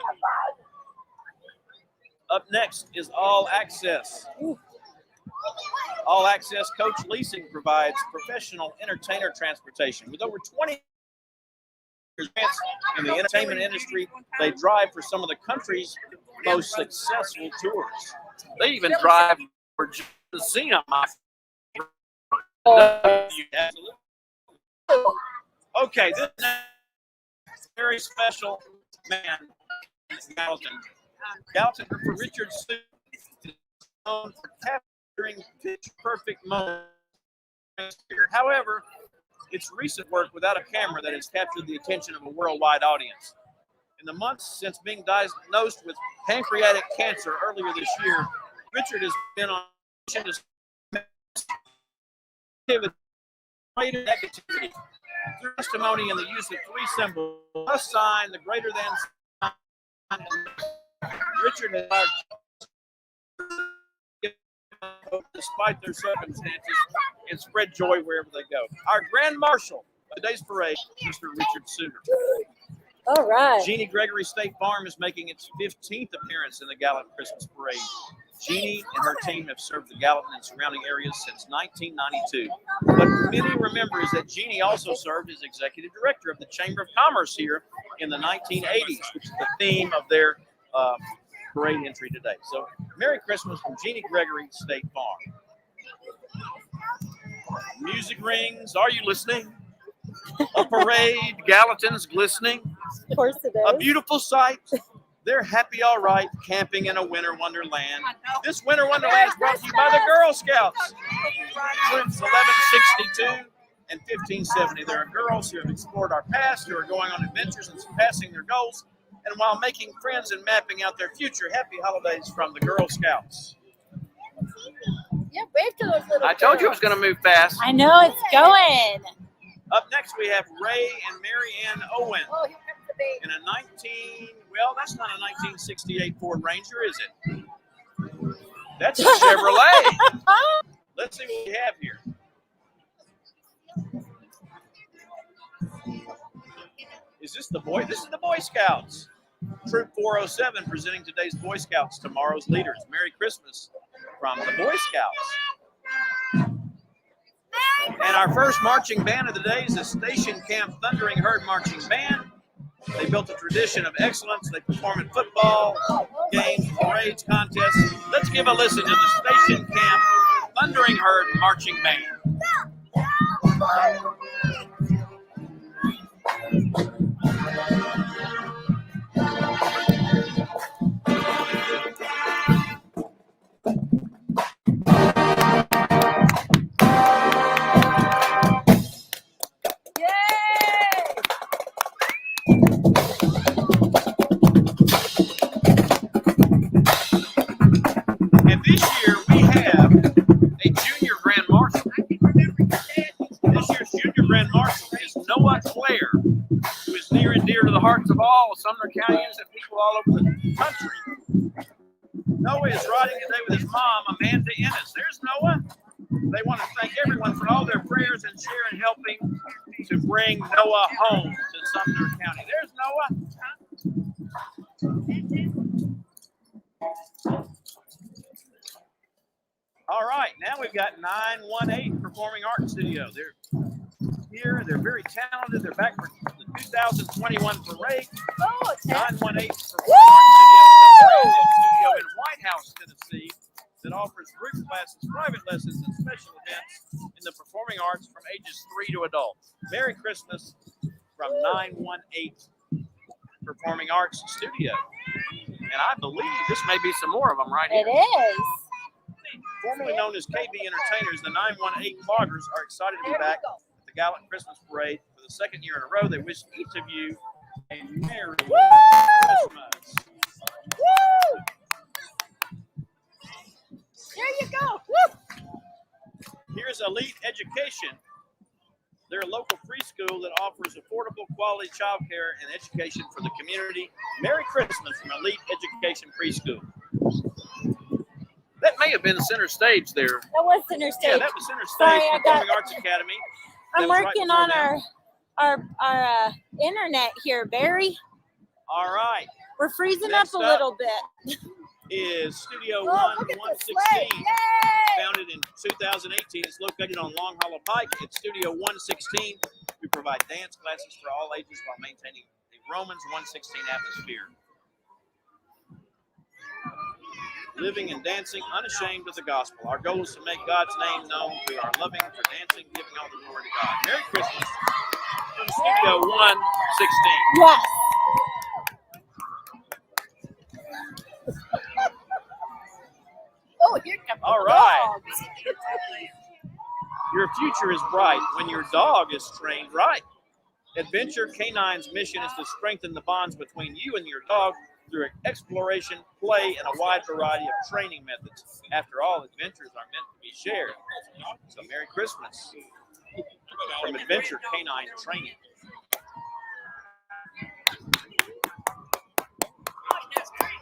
Up next is All Access. All Access Coach Leasing provides professional entertainer transportation. With over 20 years in the entertainment industry, they drive for some of the country's most successful tours. They even drive for John Cena. Okay, this is a very special man in Gallatin. Gallatin for Richard Sue is known for capturing pitch-perfect moments. However, it's recent work without a camera that has captured the attention of a worldwide audience. In the months since being diagnosed with pancreatic cancer earlier this year, Richard has been on a mission to negativity through testimony in the use of 3 symbols: plus sign, the greater than sign. Richard has despite their circumstances and spread joy wherever they go. Our Grand Marshal of today's parade, Mr. Richard Sumner. All right. Jeannie Gregory State Farm is making its 15th appearance in the Gallatin Christmas Parade. Jeannie and her team have served the Gallatin and surrounding areas since 1992. What many remember is that Jeannie also served as executive director of the Chamber of Commerce here in the 1980s, which is the theme of their parade entry today. So, Merry Christmas from Jeannie Gregory State Farm. Music rings. Are you listening? A parade, Gallatin's glistening. Of course it is. A beautiful sight. They're happy, all right, camping in a winter wonderland. This winter wonderland is brought to you by the Girl Scouts. Troops 1162 and 1570. There are girls who have explored our past, who are going on adventures and surpassing their goals, and while making friends and mapping out their future. Happy holidays from the Girl Scouts. Yeah, wave to those little I told you it was going to move fast. I know it's going. Up next, we have Ray and Mary Ann Owen Oh, here comes the baby. in a that's not a 1968 Ford Ranger, is it? That's a Chevrolet. Let's see what we have here. Is this the boy? This is the Boy Scouts. Troop 407 presenting today's Boy Scouts, tomorrow's leaders. Merry Christmas from the Boy Scouts. And our first marching band of the day is the Station Camp Thundering Herd Marching Band. They built a tradition of excellence. They perform in football, games, parades, contests. Let's give a listen to the Station Camp Thundering Herd Marching Band. And this year we have a junior grand marshal. This year's junior grand marshal is Noah Clare, who is near and dear to the hearts of all Sumner Countyans and people all over the country. Noah is riding today with his mom, Amanda Ennis. There's Noah. They want to thank everyone for all their prayers and share in helping to bring Noah home to Sumner County. There's Noah. All right, now we've got 918 Performing Arts Studio. They're here. They're very talented. They're back for the 2021 parade. Oh, 918 Performing Arts Studio is a brand new studio in White House, Tennessee, that offers group classes, private lessons, and special events in the performing arts from ages 3 to adult. Merry Christmas from 918 Performing Arts Studio. And I believe this may be some more of them right here. It is. Formerly known as KB Entertainers, the 918 Cloggers are excited to be back at the Gallatin Christmas Parade for the second year in a row. They wish each of you a Merry Christmas. Woo! There you go. Woo! Here's Elite Education. They're a local preschool that offers affordable, quality childcare and education for the community. Merry Christmas from Elite Education Preschool. That may have been center stage there. That was center stage. Yeah, that was center stage. Sorry, I Performing got- Arts Academy. I'm That was right working before on them. our internet here, Barry. All right. We're freezing Next up a up. little bit. Is Studio Oh, look at this sleigh. 116. Yay! Founded in 2018. It's located on Long Hollow Pike. It's Studio 116. We provide dance classes for all ages while maintaining the Romans 116 atmosphere. Living and dancing unashamed of the gospel. Our goal is to make God's name known through our loving for dancing, giving all the glory to God. Merry Christmas from Studio 116. Yes. Oh, here comes All the right. dogs. Your future is bright when your dog is trained right. Adventure Canine's mission is to strengthen the bonds between you and your dog through exploration, play, and a wide variety of training methods. After all, adventures are meant to be shared. So Merry Christmas from Adventure Canine Training.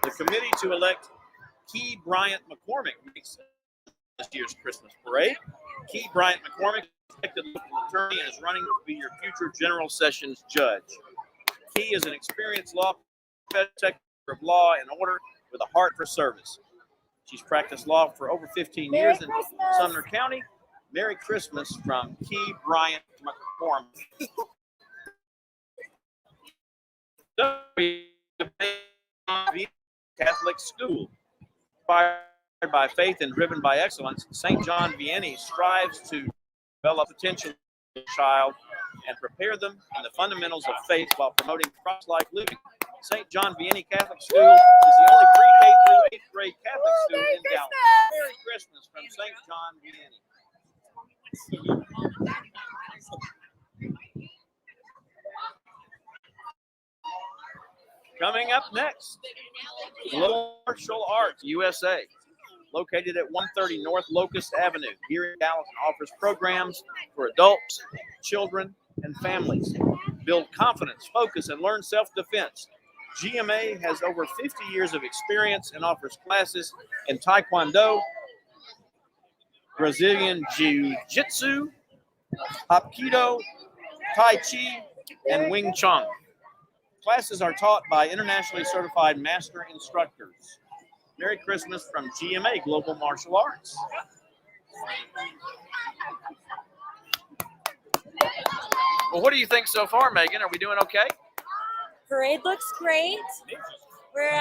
The committee to elect Key Bryant McCormick makes this year's Christmas parade. Key Bryant McCormick is elected local attorney and is running to be your future General Sessions judge. Key is an experienced law protector of law and order with a heart for service. She's practiced law for over 15 Merry years in Christmas. Sumner County. Merry Christmas from Key Bryant McCormick. Catholic School. Inspired by faith and driven by excellence, St. John Vianney strives to develop potential in the child and prepare them in the fundamentals of faith while promoting Christ-like living. St. John Vianney Catholic School is the only pre-K through 8th grade Catholic school in Gallatin. Merry Christmas from St. John Vianney. Coming up next, Global Martial Arts USA, located at 130 North Locust Avenue here in Gallatin, offers programs for adults, children, and families. Build confidence, focus, and learn self-defense. GMA has over 50 years of experience and offers classes in Taekwondo, Brazilian Jiu-Jitsu, Hapkido, Tai Chi, and Wing Chun. Classes are taught by internationally certified master instructors. Merry Christmas from GMA Global Martial Arts. Well, what do you think so far, Megan? Are we doing okay? Parade looks great. We're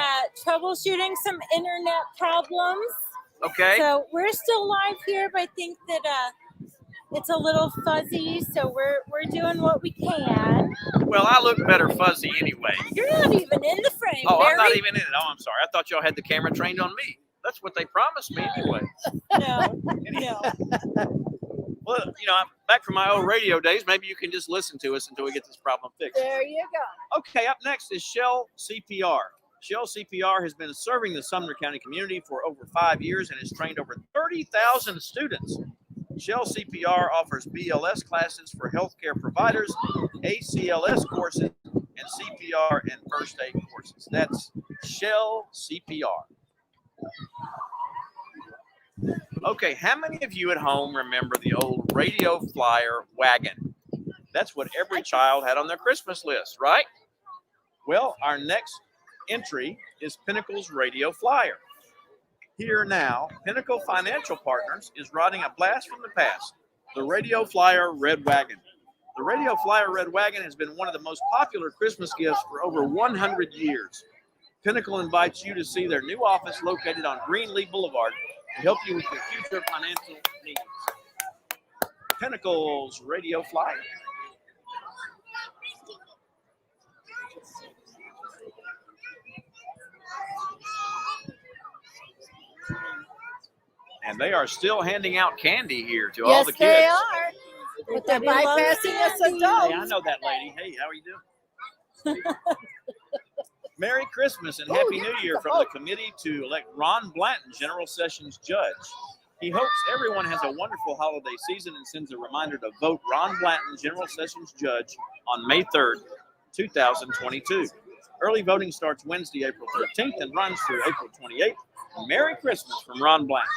troubleshooting some internet problems. Okay. So we're still live here, but I think that it's a little fuzzy. So we're doing what we can. Well, I look better fuzzy anyway. You're not even in the frame, Oh, Barry. I'm not even in it. Oh, I'm sorry. I thought y'all had the camera trained on me. That's what they promised me anyway. No. Well, you know, I'm back from my old radio days. Maybe you can just listen to us until we get this problem fixed. There you go. Okay, up next is Shell CPR. Shell CPR has been serving the Sumner County community for over 5 years and has trained over 30,000 students. Shell CPR offers BLS classes for healthcare providers, ACLS courses, and CPR and first aid courses. That's Shell CPR. Okay, how many of you at home remember the old radio flyer wagon? That's what every child had on their Christmas list, right? Well, our next entry is Pinnacle's radio flyer. Here now, Pinnacle Financial Partners is riding a blast from the past, the Radio Flyer Red Wagon. The Radio Flyer Red Wagon has been one of the most popular Christmas gifts for over 100 years. Pinnacle invites you to see their new office located on Greenlee Boulevard to help you with your future financial needs. Pinnacle's Radio Flyer. And they are still handing out candy here to all the kids. Yes, they are. But they're bypassing us adults. Hey, I know that lady. Hey, how are you doing? Merry Christmas and Happy New Year from the committee to elect Ron Blanton General Sessions Judge. He hopes everyone has a wonderful holiday season and sends a reminder to vote Ron Blanton General Sessions Judge on May 3rd, 2022. Early voting starts Wednesday, April 13th and runs through April 28th. Merry Christmas from Ron Blanton.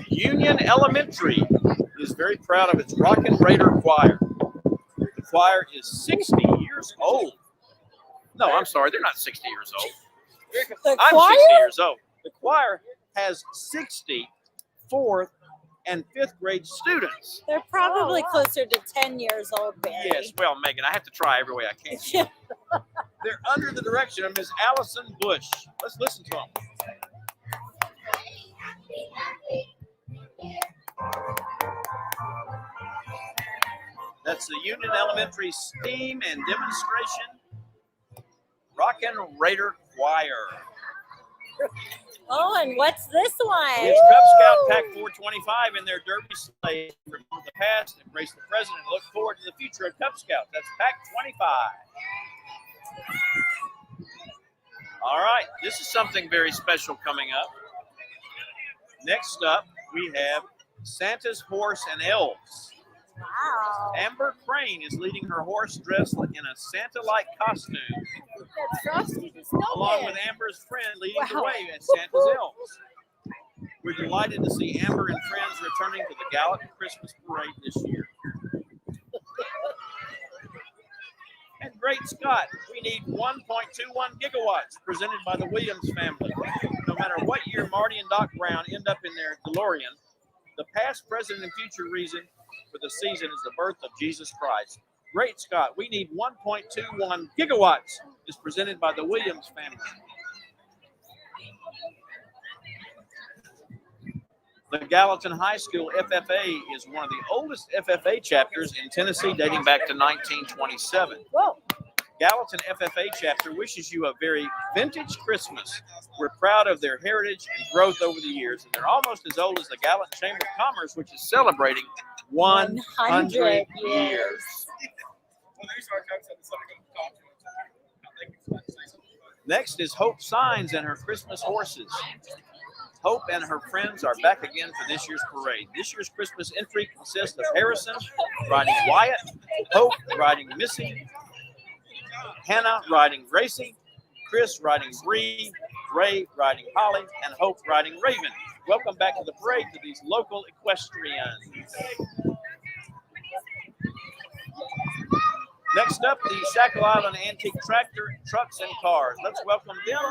Union Elementary is very proud of its Rockin' Raider choir. The choir is 60 years old. No, I'm sorry, they're not 60 years old. I'm 60 years old. The choir has 60 4th and 5th grade students. They're probably closer to 10 years old, Barry. Yes, well, Megan, I have to try every way I can. They're under the direction of Ms. Allison Bush. Let's listen to them. That's the Union Elementary STEAM and Demonstration Rockin' Raider Choir. Oh, and what's this one? It's Cub Scout Pack 425 in their derby sleigh. Remember the past, embrace the present, and look forward to the future of Cub Scouts. That's Pack 25. All right, this is something very special coming up. Next up, we have Santa's Horse and Elves. Wow. Amber Crane is leading her horse dressed in a Santa-like costume, That's Frosty the Snowman. along with Amber's friend leading the way as Santa's elves. We're delighted to see Amber and friends returning to the Gallatin Christmas Parade this year. And Great Scott, we need 1.21 gigawatts presented by the Williams family. No matter what year Marty and Doc Brown end up in their DeLorean, the past, present, and future reason for the season is the birth of Jesus Christ. Great Scott, we need 1.21 gigawatts is presented by the Williams family. The Gallatin High School FFA is one of the oldest FFA chapters in Tennessee, dating back to 1927. Whoa. Gallatin FFA chapter wishes you a very vintage Christmas. We're proud of their heritage and growth over the years, and they're almost as old as the Gallatin Chamber of Commerce, which is celebrating 100 years. Next is Hope Signs and her Christmas horses. Hope and her friends are back again for this year's parade. This year's Christmas entry consists of Harrison riding Wyatt, Hope riding Missy, Hannah riding Gracie, Chris riding Bree, Ray riding Holly, and Hope riding Raven. Welcome back to the parade to these local equestrians. Next up, the Shackle Island Antique Tractor, Trucks, and Cars. Let's welcome them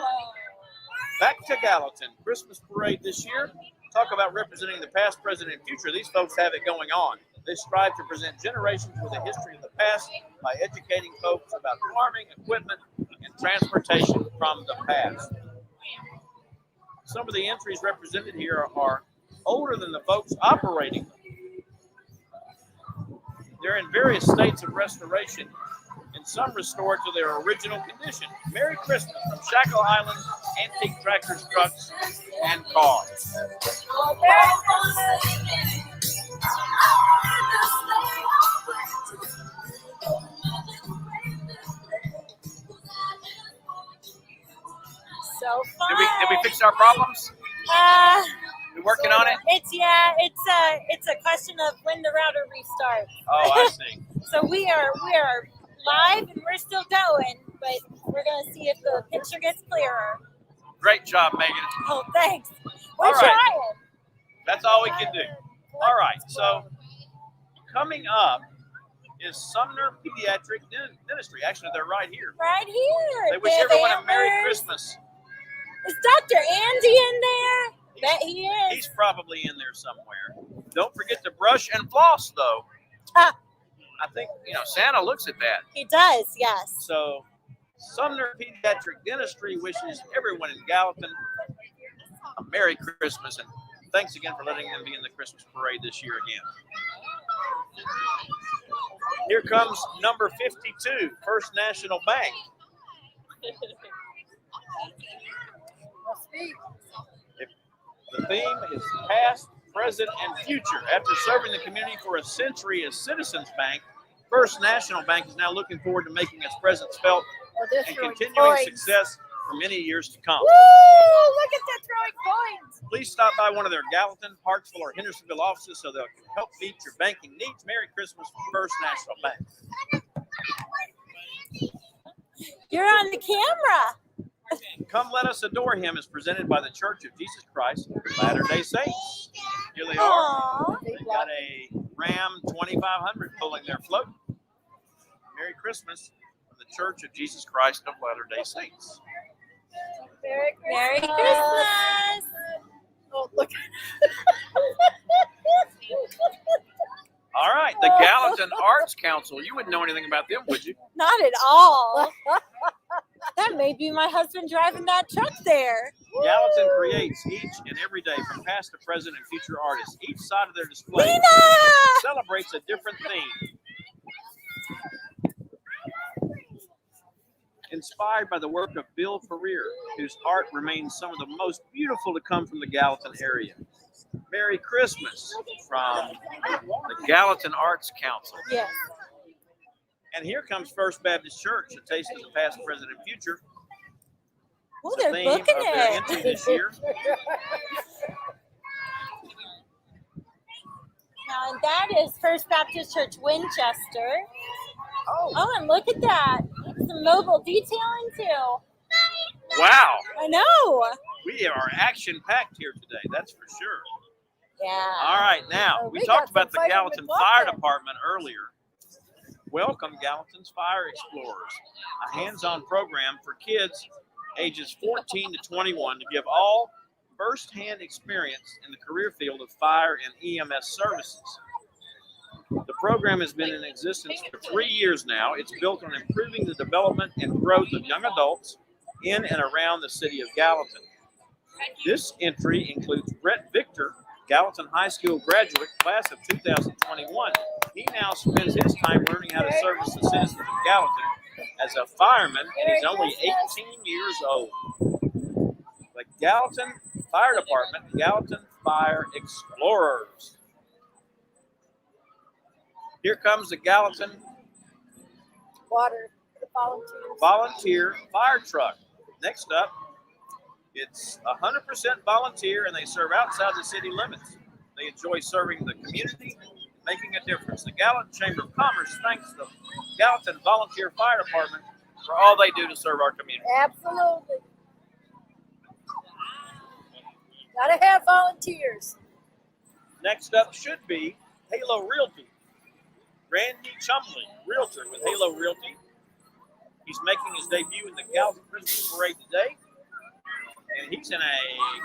back to Gallatin. Christmas parade this year. Talk about representing the past, present, and future. These folks have it going on. They strive to present generations with a history of the past by educating folks about farming, equipment, and transportation from the past. Some of the entries represented here are older than the folks operating them. They're in various states of restoration, and some restored to their original condition. Merry Christmas from Shackle Island Antique Tractors, Trucks, and Cars. So fun. Did we fix our problems? We're working on it? It's a question of when the router restarts. Oh, I see. So we are live and we're still going, but we're gonna see if the picture gets clearer. Great job, Megan. Oh, thanks. We're All right. trying. That's all we can do. All right, so coming up is Sumner Pediatric Dentistry. Actually, they're right here. Right here. They wish have everyone a Merry antlers. Christmas. Is Dr. Andy in there? Bet he is. He's probably in there somewhere. Don't forget to brush and floss, though. Ah. I think, Santa looks at that. He does, yes. So, Sumner Pediatric Dentistry wishes everyone in Gallatin a Merry Christmas, and thanks again for letting them be in the Christmas parade this year again. Here comes number 52, First National Bank. The theme is past, present, and future. After serving the community for a century as Citizens Bank, First National Bank is now looking forward to making its presence felt and continuing success for many years to come. Woo! Look at that throwing coins. Please stop by one of their Gallatin, Parksville, or Hendersonville offices so they can help meet your banking needs. Merry Christmas from First National Bank. You're on the camera. Come Let Us Adore Him is presented by the Church of Jesus Christ of Latter-day Saints. Here they are. Aww. They got a Ram 2500 pulling their float. Merry Christmas from the Church of Jesus Christ of Latter-day Saints. Merry Christmas. Oh, look. All right, the Gallatin Arts Council. You wouldn't know anything about them, would you? Not at all. That may be my husband driving that truck there. Gallatin creates each and every day from past to present and future artists. Each side of their display Lena! celebrates a different theme. Inspired by the work of Bill Ferrier, whose art remains some of the most beautiful to come from the Gallatin area. Merry Christmas from the Gallatin Arts Council. Yes. And here comes First Baptist Church, a taste of the past, present, and future. Oh, The they're theme booking of their it. entry this year. Now, and that is First Baptist Church Winchester. Oh, and look at that. Some mobile detailing, too. Wow, I know. we are action-packed here today, that's for sure. Yeah. All right, now, Oh, we we talked got about the some Gallatin firemen Fire walking. Department earlier. Welcome Gallatin's Fire Explorers, a hands-on program for kids ages 14 to 21 to give all first-hand experience in the career field of fire and EMS services. The program has been in existence for 3 years now. It's built on improving the development and growth of young adults in and around the city of Gallatin. This entry includes Brett Victor, Gallatin High School graduate, class of 2021. He now spends his time learning how to service the citizens of Gallatin as a fireman, and he's only 18 years old. The Gallatin Fire Department, Gallatin Fire Explorers. Here comes the Gallatin Water. The volunteers. Volunteer Fire Truck. Next up, it's 100% volunteer, and they serve outside the city limits. They enjoy serving the community, making a difference. The Gallatin Chamber of Commerce thanks the Gallatin Volunteer Fire Department for all they do to serve our community. Absolutely. Gotta have volunteers. Next up should be Halo Realty. Randy Chumley, realtor with Halo Realty. He's making his debut in the Gallatin Christmas Parade today. And he's in a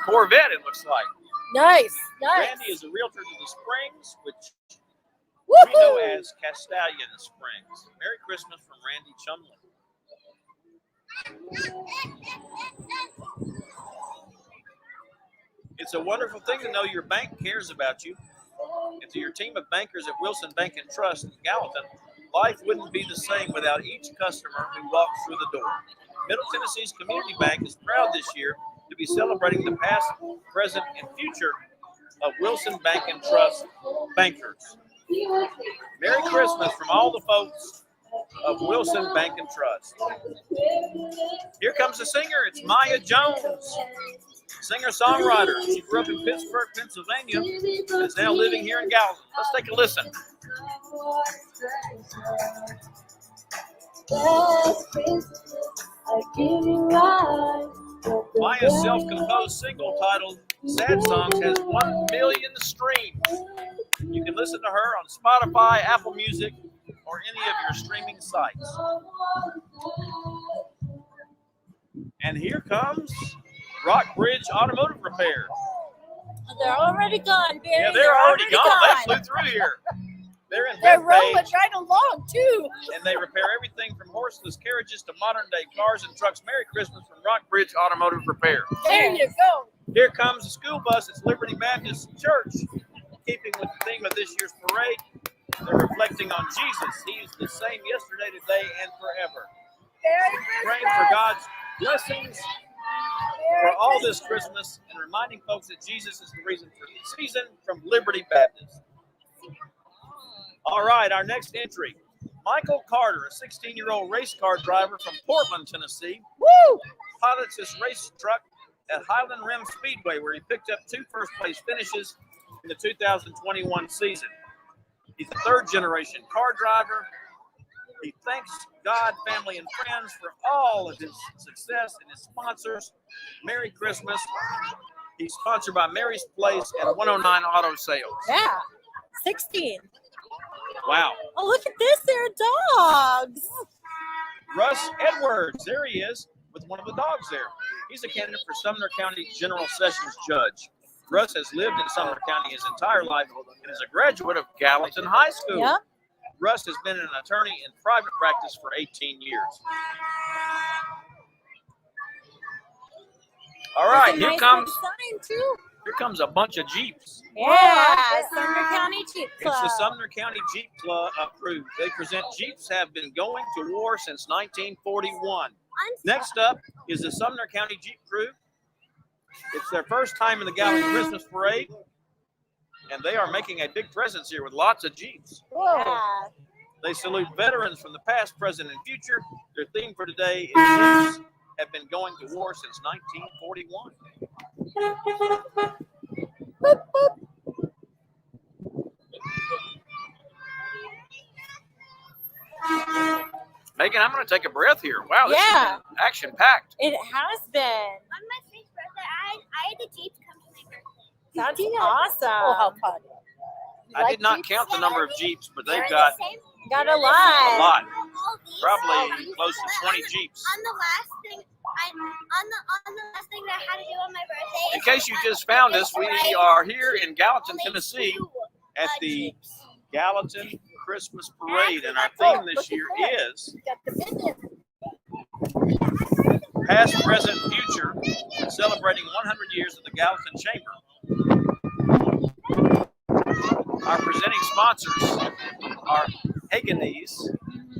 Corvette, it looks like. Nice. Nice. Randy is a realtor to the Springs, which we know as Castellan Springs. Merry Christmas from Randy Chumley. It's a wonderful thing to know your bank cares about you. And to your team of bankers at Wilson Bank and Trust in Gallatin, life wouldn't be the same without each customer who walks through the door. Middle Tennessee's Community Bank is proud this year to be celebrating the past, present, and future of Wilson Bank and Trust bankers. Merry Christmas from all the folks of Wilson Bank and Trust. Here comes the singer. It's Maya Jones, singer-songwriter. She grew up in Pittsburgh, Pennsylvania, and is now living here in Gallatin. Let's take a listen. Maya's self-composed single titled Sad Songs has 1 million streams. You can listen to her on Spotify, Apple Music, or any of your streaming sites. And here comes Rockbridge Automotive Repair. They're already gone, Barry. Yeah, they're already gone. They flew through here. They're in They're Bethpage, rolling right along too. and they repair everything from horseless carriages to modern-day cars and trucks. Merry Christmas from Rockbridge Automotive Repair. There you go. Here comes the school bus. It's Liberty Baptist Church. Keeping with the theme of this year's parade, they're reflecting on Jesus. He is the same yesterday, today, and forever. Merry Praying Christmas. for God's blessings for Merry all this Christmas and reminding folks that Jesus is the reason for the season from Liberty Baptist. All right, our next entry. Michael Carter, a 16-year-old race car driver from Portland, Tennessee, pilots his race truck at Highland Rim Speedway, where he picked up 2 first-place finishes in the 2021 season. He's a third-generation car driver. He thanks God, family, and friends for all of his success and his sponsors. Merry Christmas. He's sponsored by Mary's Place and 109 Auto Sales. Yeah, 16. Wow. Oh, look at this. They're dogs. Russ Edwards, there he is with one of the dogs there. He's a candidate for Sumner County General Sessions Judge. Russ has lived in Sumner County his entire life and is a graduate of Gallatin High School. Yep. Russ has been an attorney in private practice for 18 years. All right, There's a here nice comes big sign, too. here comes a bunch of Jeeps. Yeah, Sumner County Jeep Club. It's the Sumner County Jeep Club approved. They present Jeeps have been going to war since 1941. Next up is the Sumner County Jeep Crew. It's their first time in the Gallatin Christmas Parade, and they are making a big presence here with lots of Jeeps. Yeah. They salute veterans from the past, present, and future. Their theme for today is Jeeps have been going to war since 1941. Boop, boop. Megan, I'm going to take a breath here. Wow, this Yeah. is action-packed. It has been. On my sixth birthday, I had the Jeep come to my birthday. That's did. awesome. Oh, how fun. I did not count the number of Jeeps, but they've They're got the same. Got a a lot. lot. All these. Probably close to 20 Jeeps. On the last thing, on the last thing that I had to do on my birthday. In case you just found us, we are here in Gallatin, Tennessee at the Gallatin Christmas Parade, and our theme this year is Got the business. Past, Present, Future, celebrating 100 years of the Gallatin Chamber. Our presenting sponsors are Hoeganaes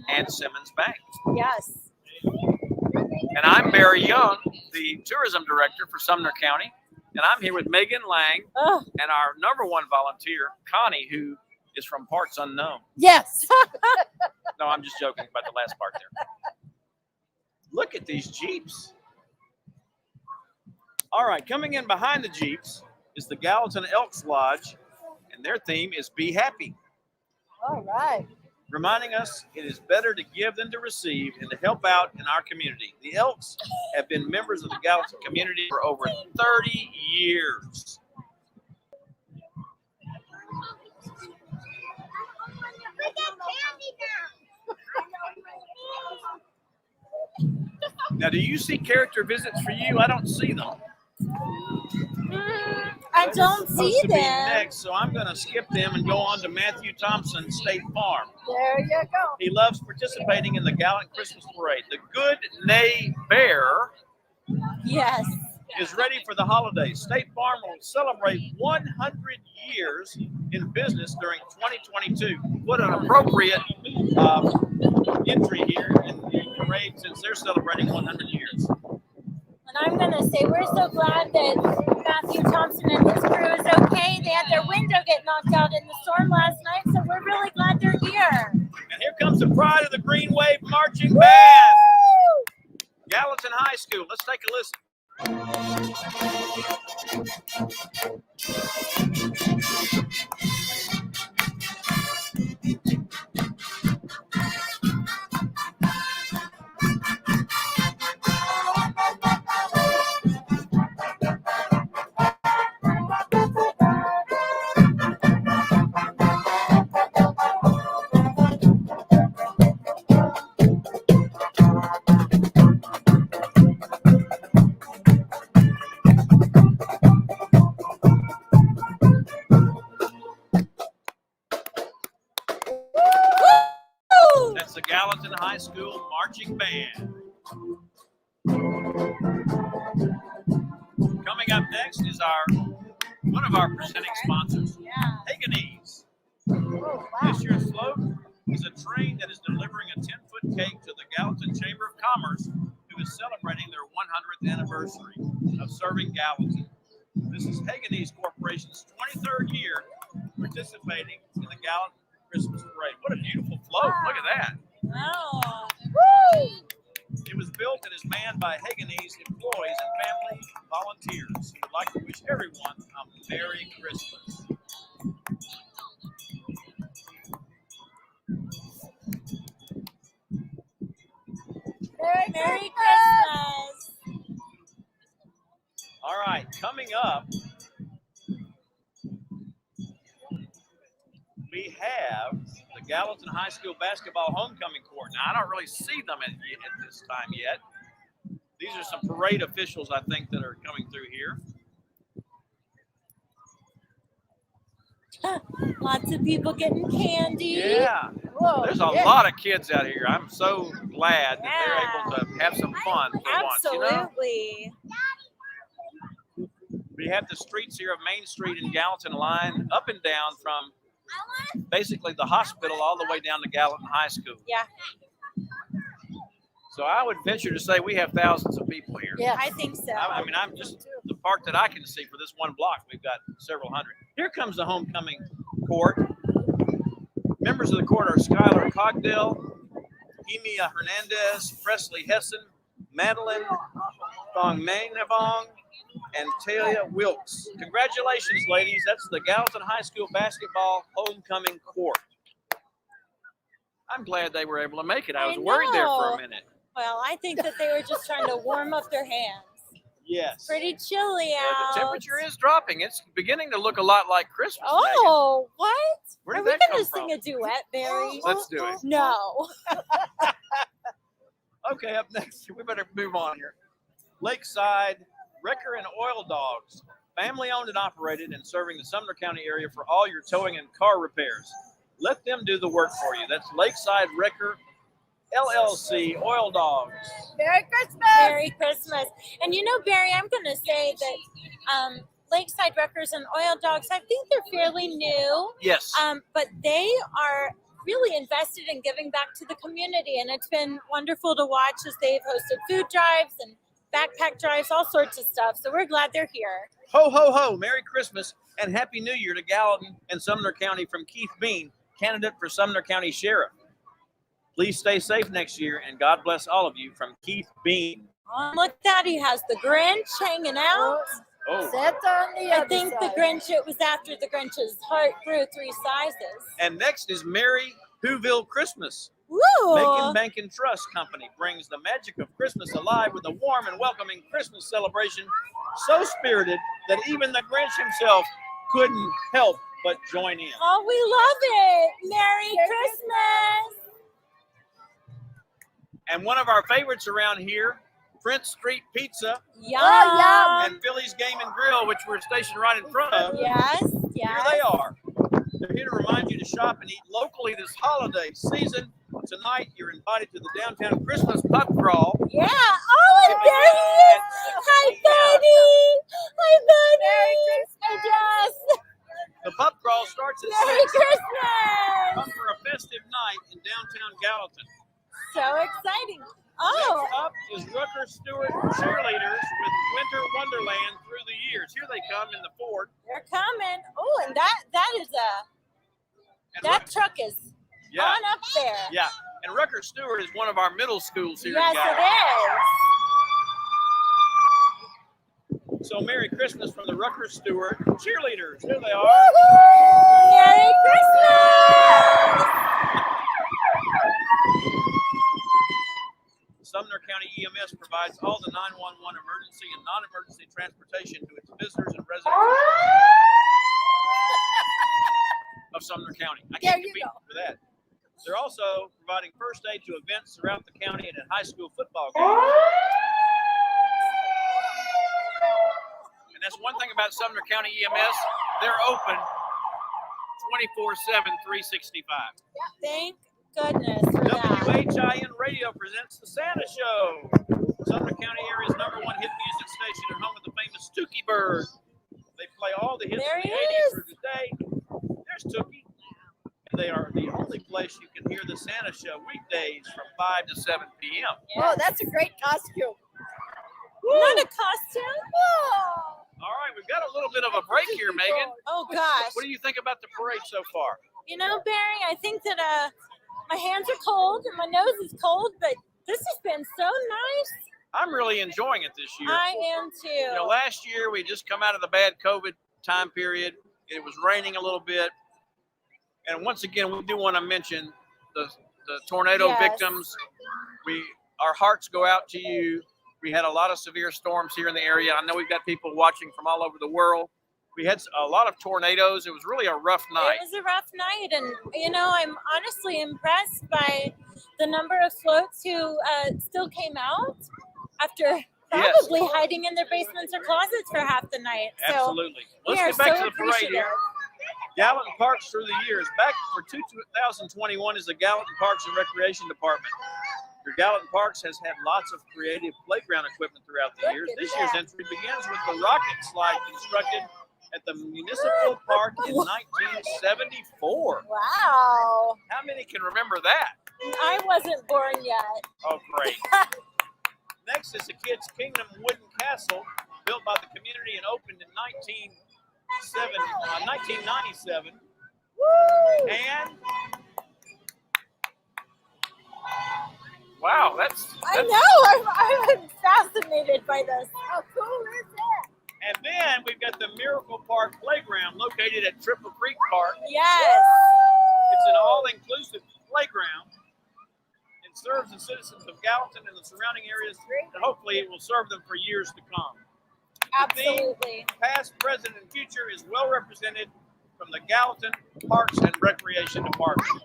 and Simmons Bank. Yes. And I'm Barry Young, the tourism director for Sumner County, and I'm here with Megan Lang Oh, and our #1 volunteer, Connie, who is from parts unknown. Yes. No, I'm just joking about the last part there. Look at these Jeeps. All right, coming in behind the Jeeps is the Gallatin Elks Lodge, and their theme is Be Happy, All right. reminding us it is better to give than to receive and to help out in our community. The Elks have been members of the Gallatin community for over 30 years. Look at candy now. Now, do you see character visits for you? I don't see them. I don't Supposed see to be them. next, so I'm going to skip them and go on to Matthew Thompson State Farm. There you go. He loves participating in the Gallatin Christmas Parade. The Good Nay Bear Yes. is ready for the holidays. State Farm will celebrate 100 years in business during 2022. What an appropriate entry here in the parade since they're celebrating 100 years. And I'm going to say we're so glad that Matthew Thompson and his crew is okay. They had their window get knocked out in the storm last night, so we're really glad they're here. And here comes the pride of the Green Wave Marching Band. Gallatin High School. Let's take a listen. next is one of our presenting sponsors, Hoeganaes. This year's float is a train that is delivering a 10-foot cake to the Gallatin Chamber of Commerce, who is celebrating their 100th anniversary of serving Gallatin. This is Hoeganaes Corporation's 23rd year participating in the Gallatin Christmas Parade. What a beautiful float. Look at that. Wow. It was built and is manned by Hoeganaes employees and family volunteers who would like to wish everyone a Merry Christmas. Merry Christmas. All right, coming up, we have the Gallatin High School basketball homecoming court. Now, I don't really see them at this time yet. These are some parade officials, I think, that are coming through here. Lots of people getting candy. Yeah. Whoa, There's a lot of kids out here. I'm so glad that they're able to have some fun for once. You know? Absolutely. We have the streets here of Main Street in Gallatin line up and down from basically the hospital all the way down to Gallatin High School. Yeah. So I would venture to say we have thousands of people here. Yeah, I think so. I mean, I'm just the part that I can see for this one block. We've got several hundred. Here comes the homecoming court. Members of the court are Skylar Cogdell, Emia Hernandez, Presley Hessen, Madeline Thongmanavong, and Talia Wilkes. Congratulations, ladies. That's the Gallatin High School basketball homecoming court. I'm glad they were able to make it. I was worried there for a minute. Well, I think that they were just trying to warm up their hands. Yes. It's pretty chilly out. The temperature is dropping. It's beginning to look a lot like Christmas. Oh, what? Where Are did we that going to come sing from? a duet, Barry? Let's do it. No. Okay, up next, we better move on here. Lakeside Wrecker and Oil Dogs, family owned and operated and serving the Sumner County area for all your towing and car repairs. Let them do the work for you. That's Lakeside Wrecker LLC Oil Dogs. Merry Christmas. Merry Christmas. And you know, Barry, I'm going to say that Lakeside Wreckers and Oil Dogs, I think they're fairly new. Yes. But they are really invested in giving back to the community. And it's been wonderful to watch as they've hosted food drives and backpack drives, all sorts of stuff. So we're glad they're here. Ho, ho, ho. Merry Christmas and Happy New Year to Gallatin and Sumner County from Keith Bean, candidate for Sumner County Sheriff. Please stay safe next year, and God bless all of you from Keith Bean. Oh, look at that. He has the Grinch hanging out. Oh. Santa on the I other think side. the Grinch, it was after the Grinch's heart grew 3 sizes. And next is Mary Whoville Christmas. Woo! Macon Bank and Trust Company brings the magic of Christmas alive with a warm and welcoming Christmas celebration so spirited that even the Grinch himself couldn't help but join in. Oh, we love it. Merry Christmas. And one of our favorites around here, Prince Street Pizza Yum. and Philly's Game and Grill, which we're stationed right in front of. Yes, Here yes. they are. They're here to remind you to shop and eat locally this holiday season. Tonight, you're invited to the downtown Christmas pub crawl. Yeah. Oh, and there he is. Hi, Betty. Hi, Betty. Yes. The pub crawl starts at Merry 6. Christmas. Come for a festive night in downtown Gallatin. So exciting. Oh, Next up is Rucker Stewart Cheerleaders with Winter Wonderland through the years. Here they come in the Ford. they're coming. Oh, and that is And that truck is yeah, on up there. yeah. And Rucker Stewart is one of our middle schools here Yes, in Gallatin. it is. So Merry Christmas from the Rucker Stewart Cheerleaders. Here they are. Woo-hoo! Merry Christmas. Sumner County EMS provides all the 911 emergency and non-emergency transportation to its visitors and residents of Sumner County. I can't compete for that. They're also providing first aid to events throughout the county and at high school football games. And that's one thing about Sumner County EMS. They're open 24/7, 365. Thank goodness for that. WHIN Radio presents the Santa Show. Sumner County area's #1 hit music station and home of the famous Stookie Bird. Santa Show weekdays from 5 to 7 p.m. Oh, that's a great costume. Not a costume. All right, we've got a little bit of a break here, Megan. Oh gosh. What do you think about the parade so far? You know, Barry, I think that my hands are cold and my nose is cold, but this has been so nice. I'm really enjoying it this year. I am too. You know, last year we just come out of the bad COVID time period. It was raining a little bit. And once again, we do want to mention the tornado Yes. victims. Our hearts go out to you. We had a lot of severe storms here in the area. I know we've got people watching from all over the world. We had a lot of tornadoes. It was really a rough night. It was a rough night, and you know, I'm honestly impressed by the number of floats who still came out after probably hiding in their basements or closets for half the night. So Absolutely. we Let's are get back so to the parade appreciative. here. Gallatin Parks through the years. Back for 2021 is the Gallatin Parks and Recreation Department. Your Gallatin Parks has had lots of creative playground equipment throughout the years. This year's entry begins with the rocket slide constructed at the Municipal Park in 1974. Wow. How many can remember that? I wasn't born yet. Oh, great. Next is the Kids Kingdom Wooden Castle, built by the community and opened in 1997. And wow, that's I know. I'm fascinated by this. How cool is that? And then we've got the Miracle Park Playground located at Triple Creek Park. Yes. It's an all-inclusive playground. It serves the citizens of Gallatin and the surrounding areas, and hopefully it will serve them for years to come. Absolutely. The past, present, and future is well represented from the Gallatin Parks and Recreation Department.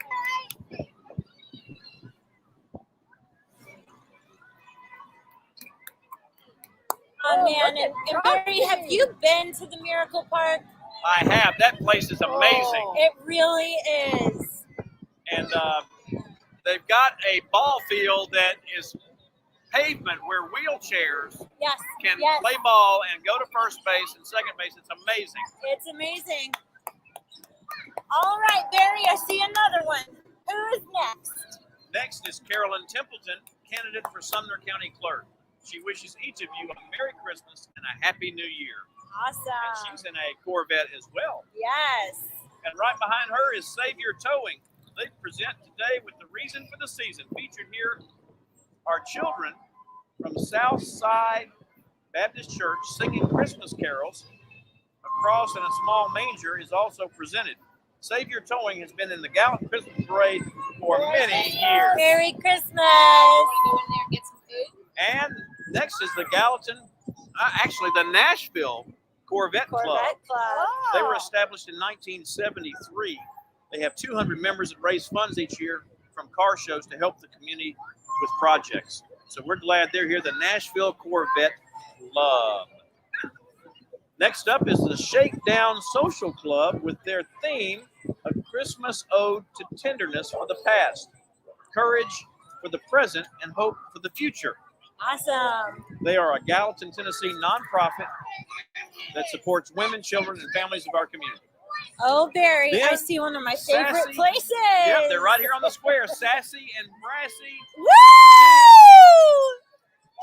Oh man, and Barry, have you been to the Miracle Park? I have. That place is amazing. It really is. And they've got a ball field that is pavement where wheelchairs Yes. can Yes. play ball and go to first base and second base. It's amazing. It's amazing. All right, Barry, I see another one. Who is next? Next is Carolyn Templeton, candidate for Sumner County Clerk. She wishes each of you a Merry Christmas and a Happy New Year. And Awesome. she's in a Corvette as well. Yes. And right behind her is Savior Towing. They present today with the reason for the season. Featured here are children from Southside Baptist Church singing Christmas carols. A cross and a small manger is also presented. Savior Towing has been in the Gallatin Christmas Parade for many years. Merry Christmas. Go in there and get some food. And next is the Gallatin, actually the Nashville Corvette Club. Corvette Club. They were established in 1973. They have 200 members that raise funds each year from car shows to help the community with projects. So we're glad they're here, the Nashville Corvette Club. Next up is the Shakedown Social Club with their theme, A Christmas Ode to Tenderness for the Past, Courage for the Present, and Hope for the Future. Awesome. They are a Gallatin, Tennessee nonprofit that supports women, children, and families of our community. Oh, Barry, Then, I see one of my favorite Sassy- places. Yep, they're right here on the square, Sassy and Brassy. Woo!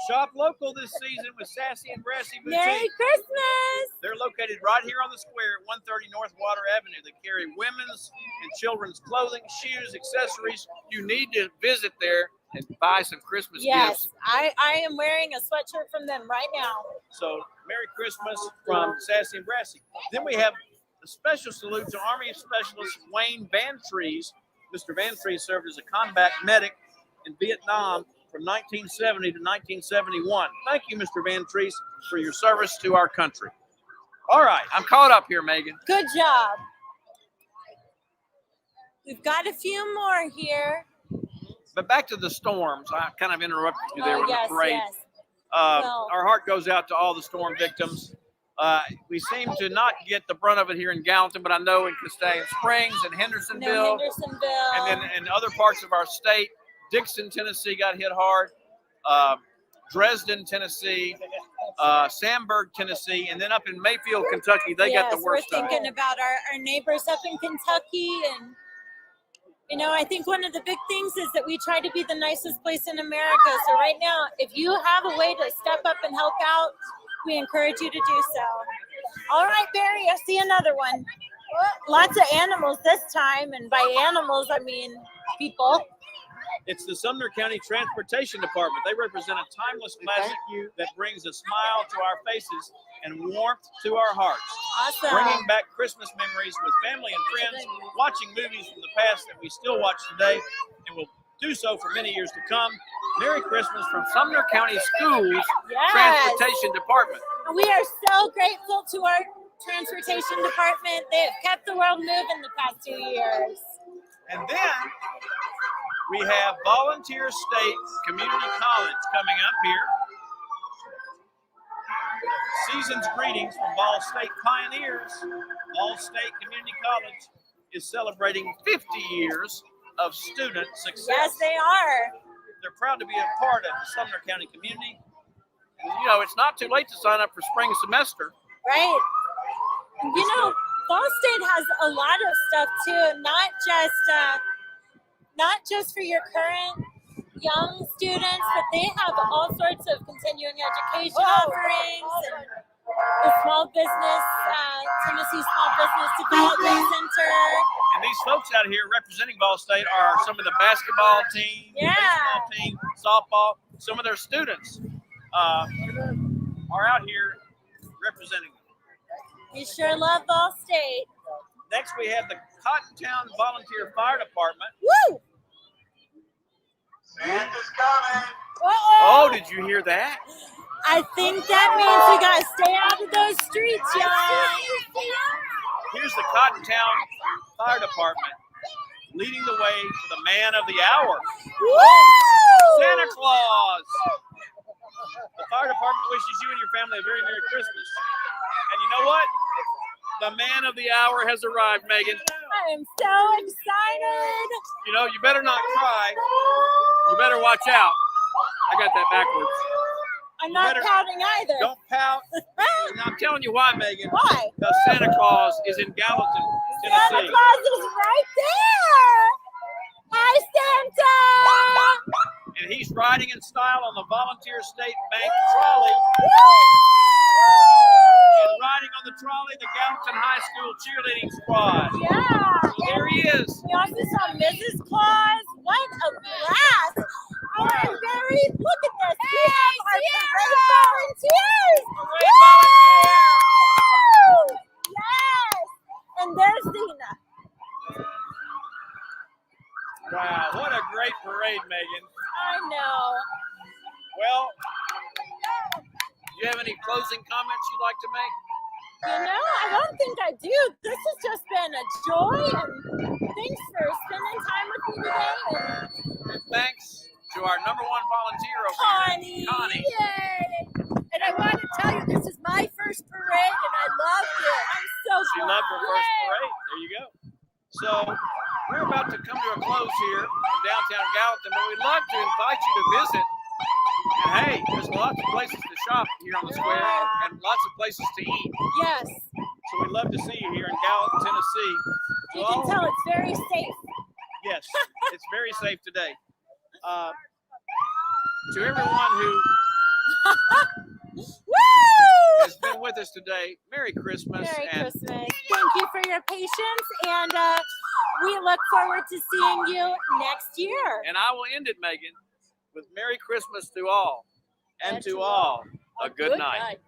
Shop local this season with Sassy and Brassy Merry Boutique. Christmas. They're located right here on the square at 130 North Water Avenue. They carry women's and children's clothing, shoes, accessories. You need to visit there and buy some Christmas Yes, gifts. I am wearing a sweatshirt from them right now. So, Merry Christmas from Sassy and Brassy. Then we have a special salute to Army Specialist Wayne Vantrees. Mr. Vantrees served as a combat medic in Vietnam from 1970 to 1971. Thank you, Mr. Vantrees, for your service to our country. All right, I'm caught up here, Megan. Good job. We've got a few more here. But back to the storms. I kind of interrupted you there with yes, the parade. yes. Well- Our heart goes out to all the storm victims. We seem to not get the brunt of it here in Gallatin, but I know in Castaic Springs and Hendersonville, No, Hendersonville. and then in other parts of our state, Dixon, Tennessee got hit hard. Dresden, Tennessee, Sandburg, Tennessee, and then up in Mayfield, Kentucky, they got the worst We're of it. thinking about our neighbors up in Kentucky, and You know, I think one of the big things is that we try to be the nicest place in America. So right now, if you have a way to step up and help out, we encourage you to do so. All right, Barry, I see another one. Lots of animals this time, and by animals, I mean people. It's the Sumner County Transportation Department. They represent a timeless classic that brings a smile to our faces and warmth to our hearts. Awesome. Bringing back Christmas memories with family and friends, watching movies from the past that we still watch today and will do so for many years to come. Merry Christmas from Sumner County Schools Transportation Department. We are so grateful to our transportation department. They have kept the world moving the past 2 years. And then we have Volunteer State Community College coming up here. Season's greetings from Ball State Pioneers. Ball State Community College is celebrating 50 years of student success. Yes, they are. They're proud to be a part of the Sumner County community. And, you know, it's not too late to sign up for spring semester. Right. You know, Ball State has a lot of stuff too, not just for your current young students, but they have all sorts of continuing education offerings and the small business, Tennessee Small Business Development Center. And these folks out here representing Ball State are some of the basketball team, baseball team, softball. Some of their students are out here representing them. We sure love Ball State. Next, we have the Cottontown Volunteer Fire Department. Woo! Santa's coming. Oh, did you hear that? I think that means we gotta stay out of those streets, y'all. Here's the Cottontown Fire Department leading the way for the man of the hour, Woo! Santa Claus. The fire department wishes you and your family a very Merry Christmas. And you know what? The man of the hour has arrived, Megan. I am so excited. You know, you better not cry. You better watch out. I got that backwards. I'm not pouting either. Don't pout. And I'm telling you why, Megan. Why? Because Santa Claus is in Gallatin, Santa Tennessee. Claus is right there. Hi, Santa. And he's riding in style on the Volunteer State Bank trolley. And riding on the trolley, the Gallatin High School cheerleading squad. Yeah. So there he is. We also saw Mrs. Claus. What a blast. All right, Barry, look at this. We have our parade volunteers. Parade volunteer. Woo! Yes. And there's Zena. Wow, what a great parade, Megan. I know. Well, do you have any closing comments you'd like to make? You know, I don't think I do. This has just been a joy, and thanks for spending time with me today. And thanks to our #1 volunteer over Connie. here, Connie. Yay. And I want to tell you, this is my first parade, and I loved it. I'm so She glad. loved her first parade. There you go. So we're about to come to a close here in downtown Gallatin, but we'd love to invite you to visit. And hey, there's lots of places to shop here on the square and lots of places to eat. Yes. So we'd love to see you here in Gallatin, Tennessee. You can tell it's very safe. Yes, it's very safe today. To everyone who has been with us today, Merry Christmas. Merry and Christmas. Thank you for your patience, and we look forward to seeing you next year. And I will end it, Megan, with Merry Christmas to all, and to all a good night.